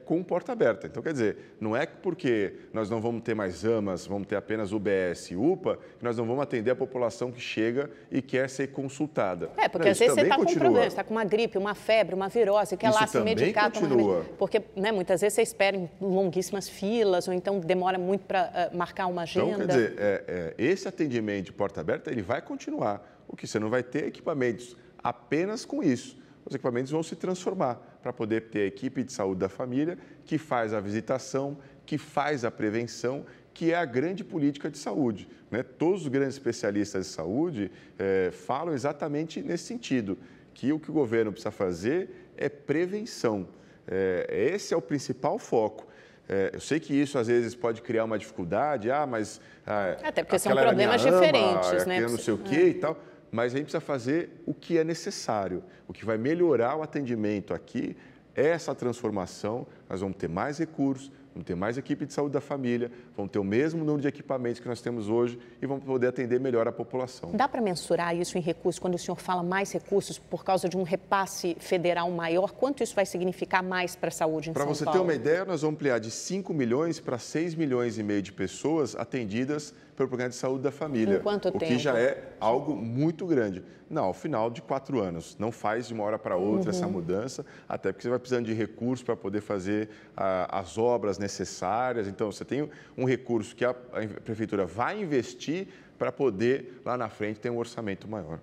B: com porta aberta. Então, quer dizer, não é porque nós não vamos ter mais AMAs, vamos ter apenas UBS e UPA, que nós não vamos atender a população que chega e quer ser consultada.
A: Porque às vezes você está com um problema, você está com uma gripe, uma febre, uma virose, quer lá se medicar, tomar remédio. Porque, né, muitas vezes você espera em longuíssimas filas, ou então demora muito para marcar uma agenda.
B: Então, quer dizer, esse atendimento de porta aberta, ele vai continuar. O que você não vai ter equipamentos apenas com isso. Os equipamentos vão se transformar para poder ter a equipe de saúde da família que faz a visitação, que faz a prevenção, que é a grande política de saúde, né? Todos os grandes especialistas de saúde falam exatamente nesse sentido, que o que o governo precisa fazer é prevenção. Esse é o principal foco. Eu sei que isso às vezes pode criar uma dificuldade, mas...
A: Até porque são problemas diferentes, né?
B: Não sei o quê e tal. Mas a gente precisa fazer o que é necessário. O que vai melhorar o atendimento aqui é essa transformação. Nós vamos ter mais recursos, vamos ter mais equipe de saúde da família, vamos ter o mesmo número de equipamentos que nós temos hoje e vamos poder atender melhor a população.
A: Dá para mensurar isso em recursos? Quando o senhor fala mais recursos por causa de um repasse federal maior, quanto isso vai significar mais para a saúde em São Paulo?
B: Para você ter uma ideia, nós vamos ampliar de 5 milhões para 6 milhões e meio de pessoas atendidas pelo Programa de Saúde da Família.
A: Em quanto tempo?
B: O que já é algo muito grande. Não, ao final de 4 anos. Não faz de uma hora para outra essa mudança, até porque você vai precisando de recursos para poder fazer as obras necessárias. Então, você tem um recurso que a Prefeitura vai investir para poder, lá na frente, ter um orçamento maior.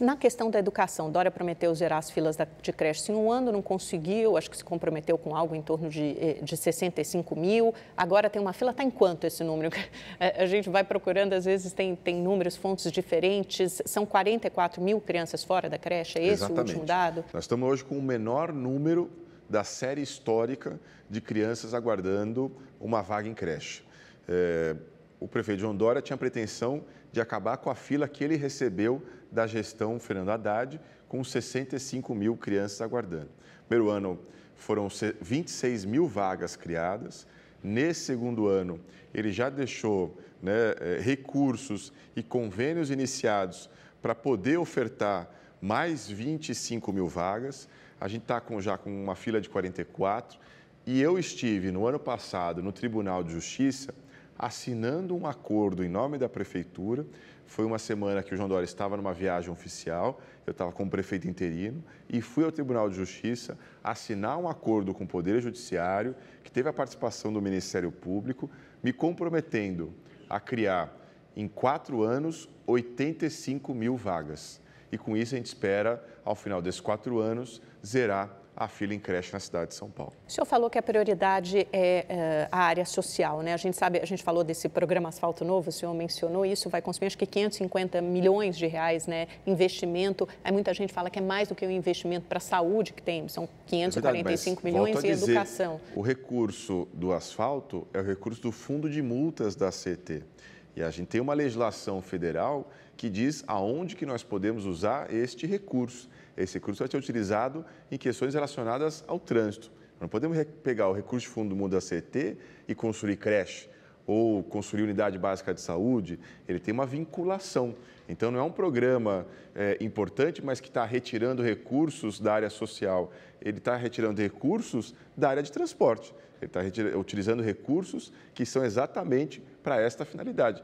A: Na questão da educação, Dória prometeu zerar as filas de creche. Se em um ano não conseguiu, acho que se comprometeu com algo em torno de 65 mil. Agora tem uma fila, está em quanto esse número? A gente vai procurando, às vezes tem números, fontes diferentes. São 44 mil crianças fora da creche, é esse
B: Exatamente.
A: o último dado?
B: Nós estamos hoje com o menor número da série histórica de crianças aguardando uma vaga em creche. O prefeito João Dória tinha a pretensão de acabar com a fila que ele recebeu da gestão Fernando Haddad, com 65 mil crianças aguardando. No primeiro ano foram 26 mil vagas criadas. Nesse segundo ano, ele já deixou recursos e convênios iniciados para poder ofertar mais 25 mil vagas. A gente está já com uma fila de 44 e eu estive no ano passado no Tribunal de Justiça assinando um acordo em nome da Prefeitura. Foi uma semana que o João Dória estava numa viagem oficial, eu estava como prefeito interino e fui ao Tribunal de Justiça assinar um acordo com o Poder Judiciário, que teve a participação do Ministério Público, me comprometendo a criar, em 4 anos, 85 mil vagas. E com isso a gente espera, ao final desses 4 anos, zerar a fila em creche na cidade de São Paulo.
A: O senhor falou que a prioridade é a área social, né? A gente falou desse programa Asfalto Novo, o senhor mencionou isso, vai consumir acho que 550 milhões de reais, né? Investimento. Aí muita gente fala que é mais do que um investimento para a saúde que tem, são 545 milhões em educação.
B: O recurso do asfalto é o recurso do Fundo de Multas da CET. E a gente tem uma legislação federal que diz aonde que nós podemos usar este recurso. Esse recurso vai ser utilizado em questões relacionadas ao trânsito. Não podemos pegar o recurso de fundo do mundo da CET e construir creche ou construir unidade básica de saúde. Ele tem uma vinculação. Então, não é um programa importante, mas que está retirando recursos da área social. Ele está retirando recursos da área de transporte. Ele está utilizando recursos que são exatamente para esta finalidade.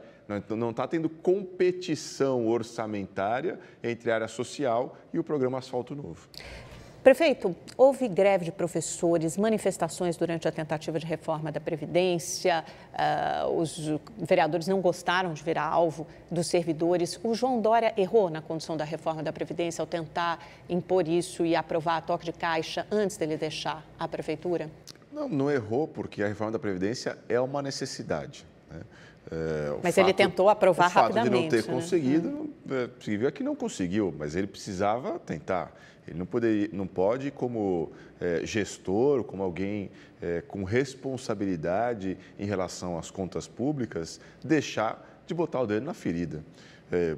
B: Não está tendo competição orçamentária entre a área social e o programa Asfalto Novo.
A: Prefeito, houve greve de professores, manifestações durante a tentativa de reforma da Previdência, os vereadores não gostaram de virar alvo dos servidores. O João Dória errou na condução da reforma da Previdência ao tentar impor isso e aprovar a toque de caixa antes dele deixar a Prefeitura?
B: Não errou, porque a reforma da Previdência é uma necessidade, né?
A: Mas ele tentou aprovar rapidamente.
B: O fato de não ter conseguido, significa que não conseguiu, mas ele precisava tentar. Ele não pode, como gestor, como alguém com responsabilidade em relação às contas públicas, deixar de botar o dedo na ferida.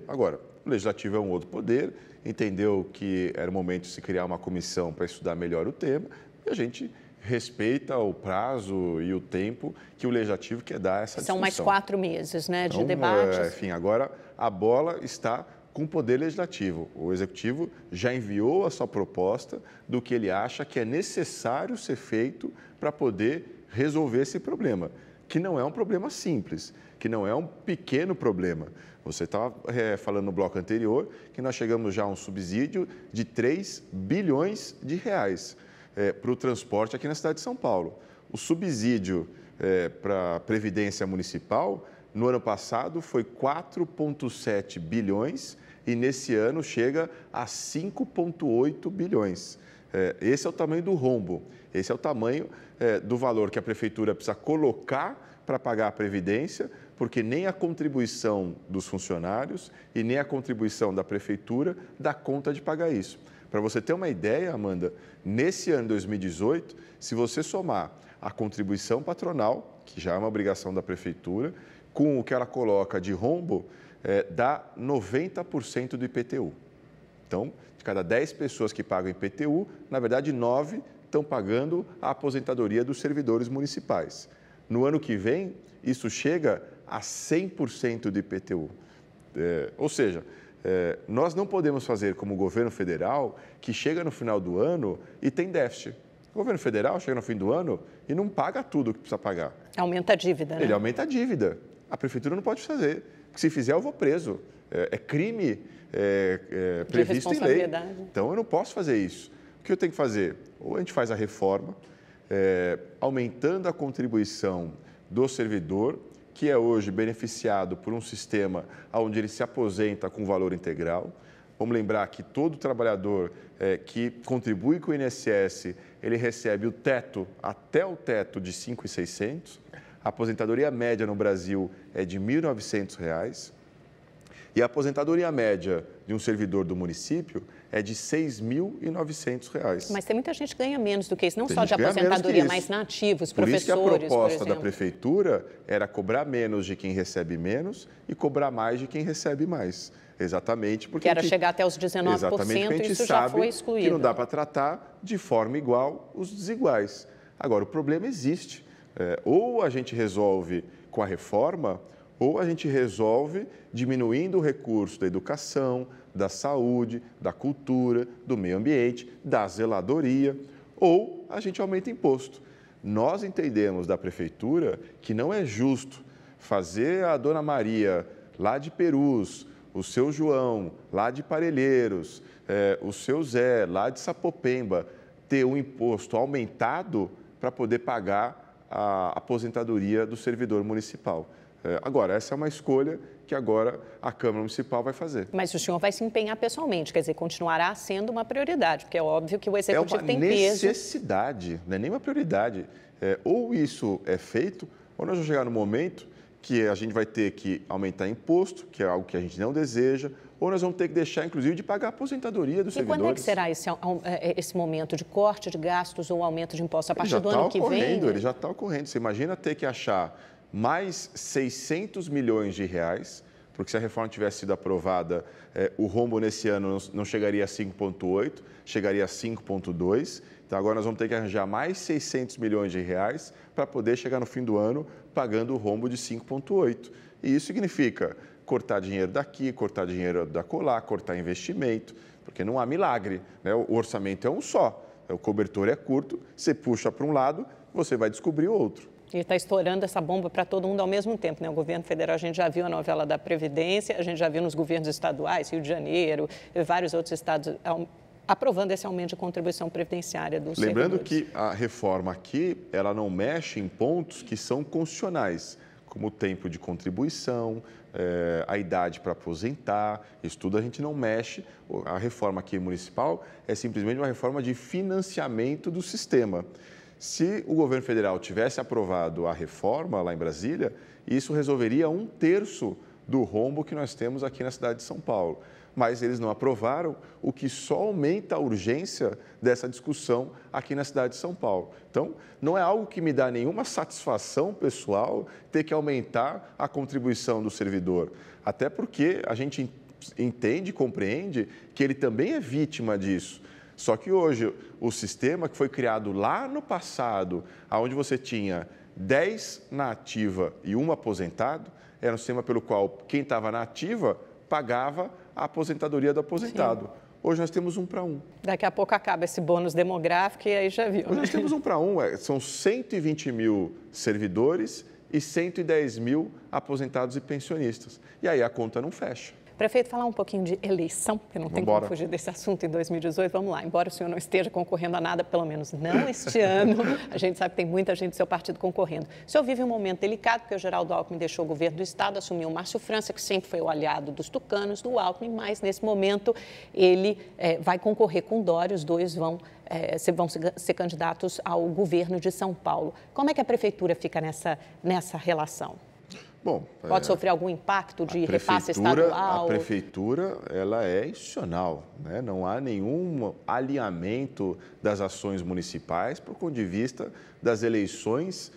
B: Agora, o Legislativo é um outro poder, entendeu que era o momento de se criar uma comissão para estudar melhor o tema, e a gente respeita o prazo e o tempo que o Legislativo quer dar a essa discussão.
A: São mais 4 meses, né, de debates.
B: Enfim, agora a bola está com o Poder Legislativo. O Executivo já enviou a sua proposta do que ele acha que é necessário ser feito para poder resolver esse problema, que não é um problema simples, que não é um pequeno problema. Você estava falando no bloco anterior que nós chegamos já a um subsídio de 3 bilhões de reais. Para o transporte aqui na cidade de São Paulo. O subsídio para a Previdência Municipal, no ano passado, foi 4,7 bilhões e nesse ano chega a 5,8 bilhões. Esse é o tamanho do rombo, esse é o tamanho do valor que a Prefeitura precisa colocar para pagar a Previdência, porque nem a contribuição dos funcionários e nem a contribuição da Prefeitura dá conta de pagar isso. Para você ter uma ideia, Amanda, nesse ano de 2018, se você somar a contribuição patronal, que já é uma obrigação da Prefeitura, com o que ela coloca de rombo, dá 90% do IPTU. Então, de cada 10 pessoas que pagam IPTU, na verdade, 9 estão pagando a aposentadoria dos servidores municipais. No ano que vem, isso chega a 100% do IPTU. Ou seja, nós não podemos fazer como o governo federal, que chega no final do ano e tem déficit. O governo federal chega no fim do ano e não paga tudo o que precisa pagar.
A: Aumenta a dívida, né?
B: Ele aumenta a dívida. A prefeitura não pode fazer. Porque se fizer, eu vou preso. É crime previsto em lei. Então, eu não posso fazer isso. O que eu tenho que fazer? Ou a gente faz a reforma, aumentando a contribuição do servidor, que é hoje beneficiado por um sistema onde ele se aposenta com valor integral. Vamos lembrar que todo trabalhador que contribui com o INSS, ele recebe o teto, até o teto de R$ 5.600. A aposentadoria média no Brasil é de R$ 1.900. E a aposentadoria média de um servidor do município é de R$ 6.900.
A: Mas tem muita gente que ganha menos do que isso, não só de aposentadoria, mas nativos, professores,
B: por isso que a proposta da prefeitura era cobrar menos de quem recebe menos e cobrar mais de quem recebe mais. Exatamente porque...
A: Que era chegar até os 19% e isso já foi excluído.
B: Que não dá para tratar de forma igual os desiguais. Agora, o problema existe. Ou a gente resolve com a reforma, ou a gente resolve diminuindo o recurso da educação, da saúde, da cultura, do meio ambiente, da zeladoria, ou a gente aumenta imposto. Nós entendemos da prefeitura que não é justo fazer a Dona Maria lá de Perus, o seu João lá de Parelheiros, o seu Zé lá de Sapopemba, ter um imposto aumentado para poder pagar a aposentadoria do servidor municipal. Agora, essa é uma escolha que agora a Câmara Municipal vai fazer.
A: Mas o senhor vai se empenhar pessoalmente, quer dizer, continuará sendo uma prioridade, porque é óbvio que o Executivo tem peso.
B: É uma necessidade, não é nem uma prioridade. Ou isso é feito, ou nós vamos chegar no momento que a gente vai ter que aumentar imposto, que é algo que a gente não deseja, ou nós vamos ter que deixar, inclusive, de pagar a aposentadoria dos servidores.
A: E quando é que será esse momento de corte de gastos ou aumento de impostos? A partir do ano que vem?
B: Ele já está ocorrendo. Você imagina ter que achar mais 600 milhões de reais, porque se a reforma tivesse sido aprovada, o rombo nesse ano não chegaria a 5,8, chegaria a 5,2. Então, agora nós vamos ter que arranjar mais 600 milhões de reais para poder chegar no fim do ano pagando o rombo de 5,8. E isso significa cortar dinheiro daqui, cortar dinheiro da colar, cortar investimento, porque não há milagre, né? O orçamento é um só, o cobertor é curto, você puxa para um lado, você vai descobrir outro.
A: E está estourando essa bomba para todo mundo ao mesmo tempo, né? O governo federal, a gente já viu a novela da Previdência, a gente já viu nos governos estaduais, Rio de Janeiro, e vários outros estados aprovando esse aumento de contribuição previdenciária dos servidores.
B: Lembrando que a reforma aqui, ela não mexe em pontos que são constitucionais, como o tempo de contribuição, a idade para aposentar, isso tudo a gente não mexe. A reforma aqui municipal é simplesmente uma reforma de financiamento do sistema. Se o governo federal tivesse aprovado a reforma lá em Brasília, isso resolveria 1/3 do rombo que nós temos aqui na cidade de São Paulo. Mas eles não aprovaram, o que só aumenta a urgência dessa discussão aqui na cidade de São Paulo. Então, não é algo que me dá nenhuma satisfação pessoal ter que aumentar a contribuição do servidor. Até porque a gente entende, compreende que ele também é vítima disso. Só que hoje, o sistema que foi criado lá no passado, onde você tinha 10 na ativa e 1 aposentado, era um sistema pelo qual quem estava na ativa pagava a aposentadoria do aposentado. Sim. Hoje nós temos 1 para 1.
A: Daqui a pouco acaba esse bônus demográfico e aí já viu.
B: Hoje nós temos 1 para 1, são 120 mil servidores e 110 mil aposentados e pensionistas. E aí a conta não fecha.
A: Prefeito, falar um pouquinho de eleição, porque não tem como fugir desse assunto em 2018. Vamos lá, embora o senhor não esteja concorrendo a nada, pelo menos não este ano, a gente sabe que tem muita gente do seu partido concorrendo. O senhor vive um momento delicado, porque o Geraldo Alckmin deixou o governo do Estado, assumiu o Márcio França, que sempre foi o aliado dos tucanos, do Alckmin, mas nesse momento ele vai concorrer com o Dória, os dois vão ser candidatos ao governo de São Paulo. Como é que a prefeitura fica nessa relação?
B: Bom,
A: pode sofrer algum impacto de repasse estadual?
B: A prefeitura, ela é institucional, né? Não há nenhum alinhamento das ações municipais por conta de vista das eleições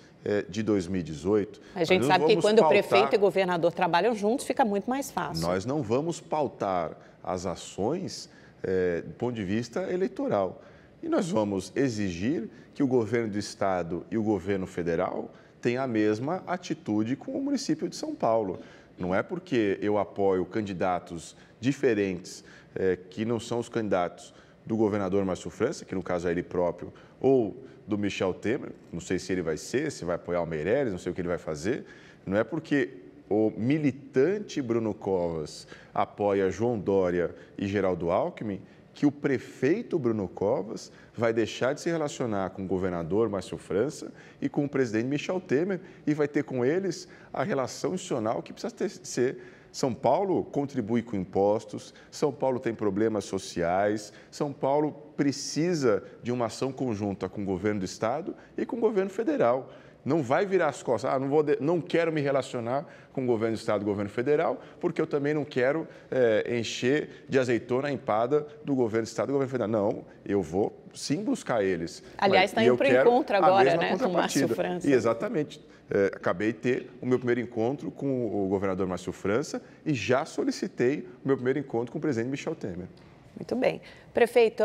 B: de 2018.
A: A gente sabe que quando o prefeito e o governador trabalham juntos, fica muito mais fácil.
B: Nós não vamos pautar as ações do ponto de vista eleitoral. E nós vamos exigir que o governo do Estado e o governo federal tem a mesma atitude com o município de São Paulo. Não é porque eu apoio candidatos diferentes, que não são os candidatos do governador Márcio França, que no caso é ele próprio, ou do Michel Temer, não sei se ele vai ser, se vai apoiar o Meirelles, não sei o que ele vai fazer, não é porque o militante Bruno Covas apoia João Dória e Geraldo Alckmin que o prefeito Bruno Covas vai deixar de se relacionar com o governador Márcio França e com o presidente Michel Temer e vai ter com eles a relação institucional que precisa ser. São Paulo contribui com impostos, São Paulo tem problemas sociais, São Paulo precisa de uma ação conjunta com o governo do estado e com o governo federal. Não vai virar as costas, não quero me relacionar com o governo do estado e o governo federal, porque eu também não quero encher de azeitona a empada do governo do estado e do governo federal. Não, eu vou sim buscar eles.
A: Aliás, está indo para o encontro agora, né, com o Márcio França.
B: E exatamente. Acabei de ter o meu primeiro encontro com o governador Márcio França e já solicitei o meu primeiro encontro com o presidente Michel Temer.
A: Muito bem. Prefeito,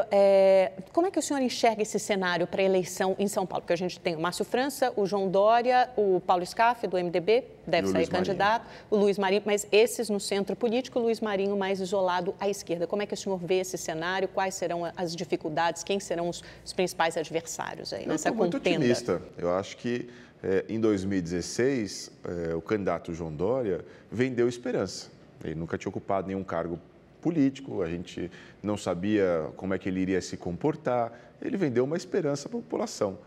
A: como é que o senhor enxerga esse cenário para a eleição em São Paulo? Porque a gente tem o Márcio França, o João Dória, o Paulo Scaff, do MDB, deve sair candidato, o Luiz Marinho, mas esses no centro político, o Luiz Marinho mais isolado à esquerda. Como é que o senhor vê esse cenário? Quais serão as dificuldades? Quem serão os principais adversários aí nessa contenda?
B: Eu estou muito otimista. Eu acho que em 2016, o candidato João Dória vendeu esperança. Ele nunca tinha ocupado nenhum cargo político, a gente não sabia como é que ele iria se comportar, ele vendeu uma esperança para a população.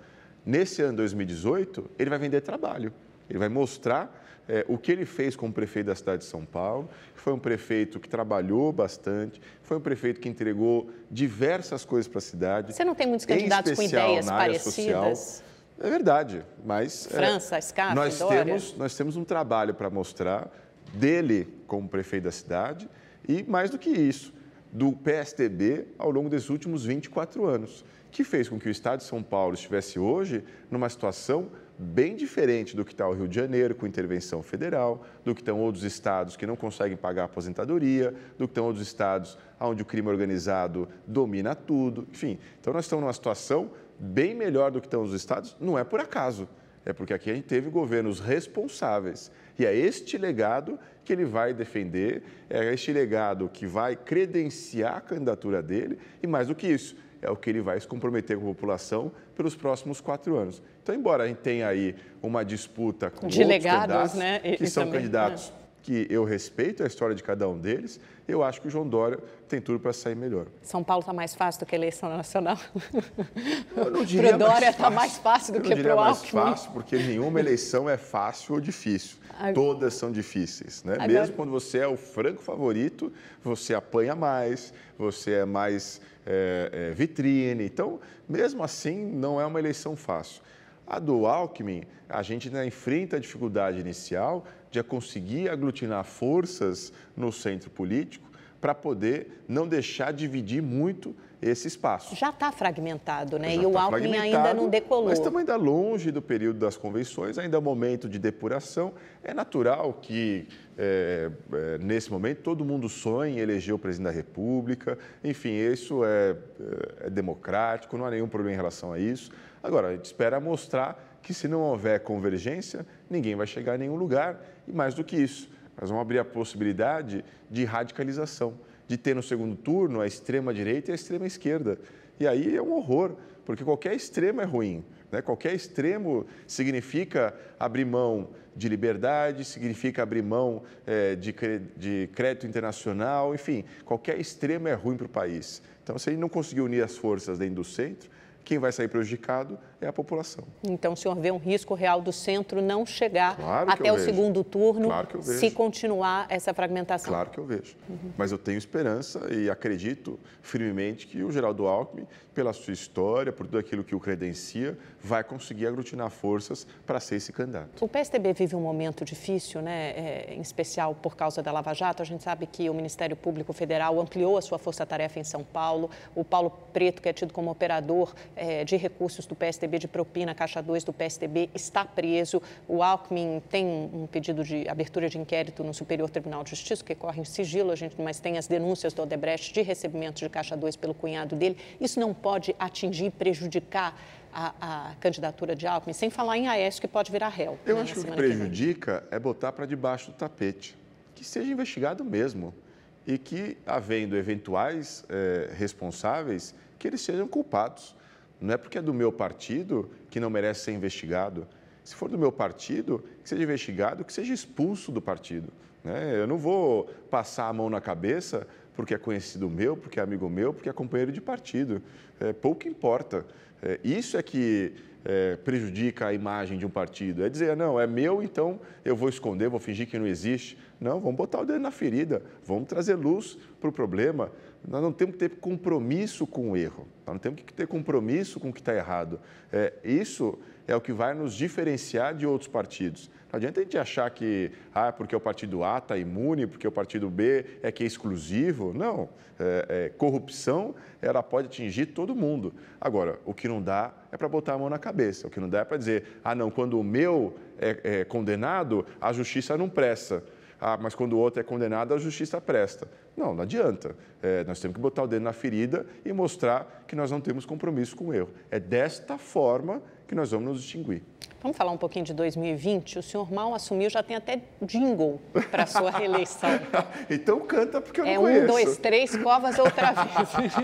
B: Nesse ano 2018, ele vai vender trabalho, ele vai mostrar o que ele fez como prefeito da cidade de São Paulo, foi um prefeito que trabalhou bastante, foi um prefeito que entregou diversas coisas para a cidade.
A: Você não tem muitos candidatos com ideias parecidas?
B: Social. É verdade, mas
A: França, Scaff,
B: nós temos um trabalho para mostrar dele como prefeito da cidade e, mais do que isso, do PSDB ao longo desses últimos 24 anos, que fez com que o estado de São Paulo estivesse hoje numa situação bem diferente do que está o Rio de Janeiro, com intervenção federal, do que estão outros estados que não conseguem pagar a aposentadoria, do que estão outros estados onde o crime organizado domina tudo, enfim. Então, nós estamos numa situação bem melhor do que estão os estados, não é por acaso, é porque aqui a gente teve governos responsáveis. E é este legado que ele vai defender, é este legado que vai credenciar a candidatura dele e, mais do que isso, é o que ele vai se comprometer com a população pelos próximos 4 anos. Então, embora a gente tenha aí uma disputa com outros candidatos, né? Que são candidatos que eu respeito a história de cada um deles, eu acho que o João Dória tem tudo para sair melhor.
A: São Paulo está mais fácil do que a eleição nacional?
B: Eu não diria
A: para o Dória está mais fácil do que para o Alckmin?
B: Mais fácil, porque nenhuma eleição é fácil ou difícil. Todas são difíceis, né? Agora... Mesmo quando você é o franco favorito, você apanha mais, você é mais vitrine. Então, mesmo assim, não é uma eleição fácil. A do Alckmin, a gente ainda enfrenta a dificuldade inicial de conseguir aglutinar forças no centro político para poder não deixar dividir muito esse espaço.
A: Já está fragmentado, né? E o Alckmin ainda não decolou.
B: Mas estamos ainda longe do período das convenções, ainda é um momento de depuração. É natural que, nesse momento, todo mundo sonhe em eleger o presidente da República. Enfim, isso é democrático, não há nenhum problema em relação a isso. Agora, a gente espera mostrar que, se não houver convergência, ninguém vai chegar a nenhum lugar. E mais do que isso, nós vamos abrir a possibilidade de radicalização, de ter no segundo turno a extrema-direita e a extrema-esquerda. E aí é um horror, porque qualquer extremo é ruim, né? Qualquer extremo significa abrir mão de liberdade, significa abrir mão de crédito internacional, enfim, qualquer extremo é ruim para o país. Então, se a gente não conseguir unir as forças dentro do centro, quem vai sair prejudicado é a população.
A: Então, o senhor vê um risco real do centro não chegar até o segundo turno se continuar essa fragmentação?
B: Claro que eu vejo. Mas eu tenho esperança e acredito firmemente que o Geraldo Alckmin, pela sua história, por tudo aquilo que o credencia, vai conseguir aglutinar forças para ser esse candidato.
A: O PSDB vive um momento difícil, né? Em especial por causa da Lava Jato. A gente sabe que o Ministério Público Federal ampliou a sua força-tarefa em São Paulo. O Paulo Preto, que é tido como operador de recursos do PSDB, de propina, Caixa 2 do PSDB, está preso. O Alckmin tem um pedido de abertura de inquérito no Superior Tribunal de Justiça, que corre em sigilo, mas tem as denúncias do Odebrecht de recebimento de Caixa 2 pelo cunhado dele. Isso não pode atingir e prejudicar a candidatura de Alckmin, sem falar em Aécio, que pode virar réu.
B: Eu acho que o que prejudica é botar para debaixo do tapete. Que seja investigado mesmo e que, havendo eventuais responsáveis, que eles sejam culpados. Não é porque é do meu partido que não merece ser investigado. Se for do meu partido, que seja investigado, que seja expulso do partido. Né? Eu não vou passar a mão na cabeça porque é conhecido meu, porque é amigo meu, porque é companheiro de partido. Pouco importa. Isso é que prejudica a imagem de um partido. É dizer, não, é meu, então eu vou esconder, vou fingir que não existe. Não, vamos botar o dedo na ferida, vamos trazer luz para o problema. Nós não temos que ter compromisso com o erro, nós não temos que ter compromisso com o que está errado. Isso é o que vai nos diferenciar de outros partidos. Não adianta a gente achar que, porque o partido A está imune, porque o partido B é que é exclusivo. Não, corrupção, ela pode atingir todo mundo. Agora, o que não dá é para botar a mão na cabeça, o que não dá é para dizer, não, quando o meu é condenado, a justiça não presta. Mas quando o outro é condenado, a justiça presta. Não, não adianta. Nós temos que botar o dedo na ferida e mostrar que nós não temos compromisso com o erro. É desta forma que nós vamos nos distinguir.
A: Vamos falar um pouquinho de 2020? O senhor mal assumiu, já tem até jingle para a sua reeleição.
B: Então canta, porque eu não conheço.
A: 1, 2, 3, Covas outra vez.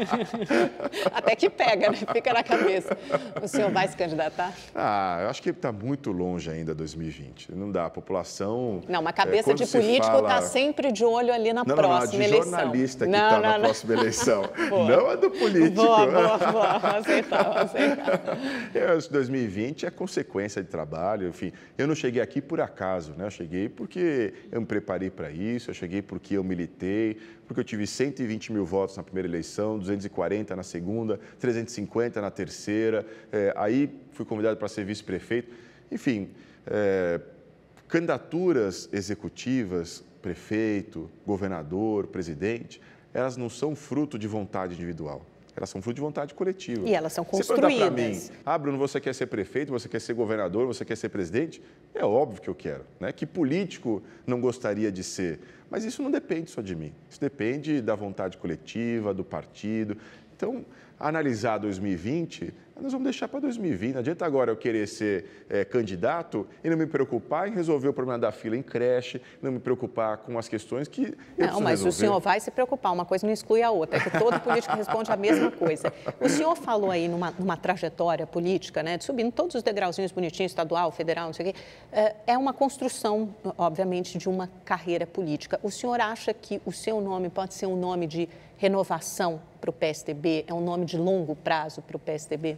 A: Até que pega, né? Fica na cabeça. O senhor vai se candidatar?
B: Eu acho que está muito longe ainda 2020. Não dá, a população...
A: Não, mas cabeça de político está sempre de olho ali na próxima eleição.
B: Não, de jornalista que está na próxima eleição. Não a do político.
A: Boa. Vou aceitar.
B: Eu acho que 2020 é consequência de trabalho, enfim. Eu não cheguei aqui por acaso, né? Eu cheguei porque eu me preparei para isso, eu cheguei porque eu militei, porque eu tive 120 mil votos na primeira eleição, 240 na segunda, 350 na terceira, aí fui convidado para ser vice-prefeito. Enfim, candidaturas executivas, prefeito, governador, presidente, elas não são fruto de vontade individual. Elas são fruto de vontade coletiva.
A: E elas são construídas.
B: Você perguntar para mim, Bruno, você quer ser prefeito, você quer ser governador, você quer ser presidente? É óbvio que eu quero, né? Que político não gostaria de ser? Mas isso não depende só de mim. Isso depende da vontade coletiva, do partido. Então, analisar 2020, nós vamos deixar para 2020. Não adianta agora eu querer ser candidato e não me preocupar em resolver o problema da fila em creche, não me preocupar com as questões que eu preciso
A: mas
B: resolver.
A: O senhor vai se preocupar, uma coisa não exclui a outra, é que todo político responde a mesma coisa. O senhor falou aí numa trajetória política, né, de subindo todos os degrauzinhos bonitinhos, estadual, federal, não sei o quê, é uma construção, obviamente, de uma carreira política. O senhor acha que o seu nome pode ser um nome de renovação para o PSDB? É um nome de longo prazo para o PSDB?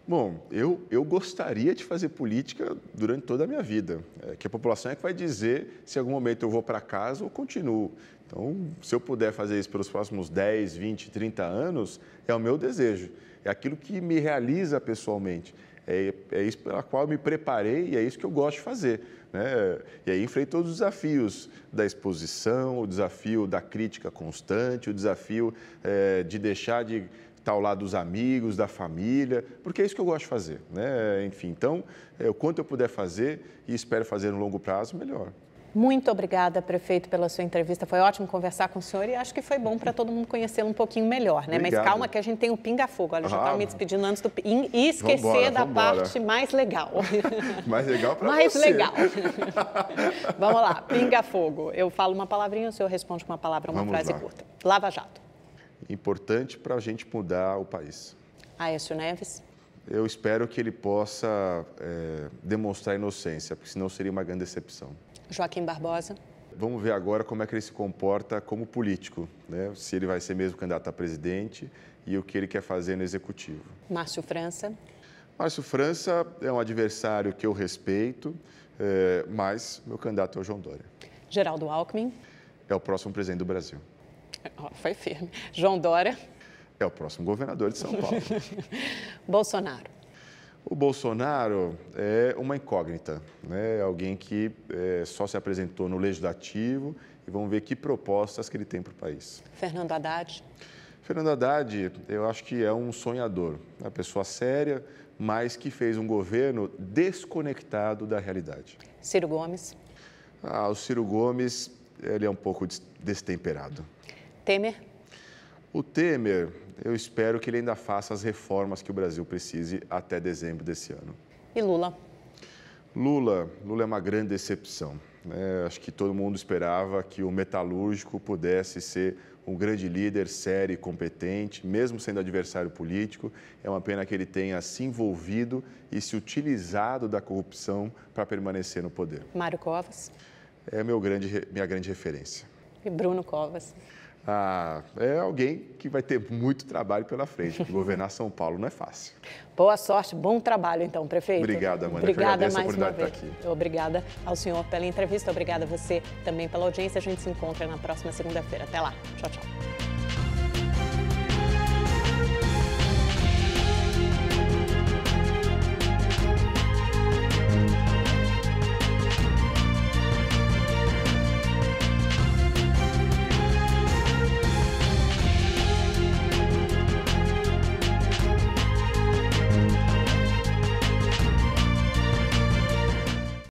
B: Bom, eu gostaria de fazer política durante toda a minha vida, que a população é que vai dizer se em algum momento eu vou para casa ou continuo. Então, se eu puder fazer isso pelos próximos 10, 20, 30 anos, é o meu desejo, é aquilo que me realiza pessoalmente, é isso pela qual eu me preparei e é isso que eu gosto de fazer. Né? E aí enfrentei todos os desafios da exposição, o desafio da crítica constante, o desafio de deixar de estar ao lado dos amigos, da família, porque é isso que eu gosto de fazer. Né? Enfim, então, o quanto eu puder fazer e espero fazer no longo prazo, melhor.
A: Muito obrigada, prefeito, pela sua entrevista. Foi ótimo conversar com o senhor e acho que foi bom para todo mundo conhecê-lo um pouquinho melhor, né?
B: Obrigado.
A: Mas calma que a gente tem o pinga-fogo. Olha, eu já estava me despedindo antes do... E esquecer da parte mais legal.
B: Mais legal para você.
A: Mais legal. Vamos lá, pinga-fogo. Eu falo uma palavrinha, o senhor responde com uma palavra, uma frase curta. Lava Jato.
B: Importante para a gente mudar o país.
A: Aécio Neves.
B: Eu espero que ele possa demonstrar inocência, porque senão seria uma grande decepção.
A: Joaquim Barbosa.
B: Vamos ver agora como é que ele se comporta como político, né? Se ele vai ser mesmo candidato a presidente e o que ele quer fazer no executivo.
A: Márcio França.
B: Márcio França é um adversário que eu respeito, mas meu candidato é o João Dória.
A: Geraldo Alckmin.
B: É o próximo presidente do Brasil.
A: Foi firme. João Dória.
B: É o próximo governador de São Paulo.
A: Bolsonaro.
B: O Bolsonaro é uma incógnita, né? Alguém que só se apresentou no Legislativo e vamos ver que propostas que ele tem para o país.
A: Fernando Haddad.
B: Fernando Haddad, eu acho que é um sonhador, uma pessoa séria, mas que fez um governo desconectado da realidade.
A: Ciro Gomes.
B: O Ciro Gomes, ele é um pouco destemperado.
A: Temer.
B: O Temer, eu espero que ele ainda faça as reformas que o Brasil precise até dezembro desse ano.
A: E Lula?
B: Lula é uma grande decepção, né? Acho que todo mundo esperava que o metalúrgico pudesse ser um grande líder, sério e competente, mesmo sendo adversário político. É uma pena que ele tenha se envolvido e se utilizado da corrupção para permanecer no poder.
A: Mário Covas?
B: É minha grande referência.
A: E Bruno Covas?
B: É alguém que vai ter muito trabalho pela frente, porque governar São Paulo não é fácil.
A: Boa sorte, bom trabalho então, prefeito.
B: Obrigada, Amanda.
A: Obrigada mais
B: uma
A: vez.
B: Aqui.
A: Obrigada ao senhor pela entrevista, obrigada a você também pela audiência. A gente se encontra na próxima segunda-feira. Até lá. Tchau, tchau.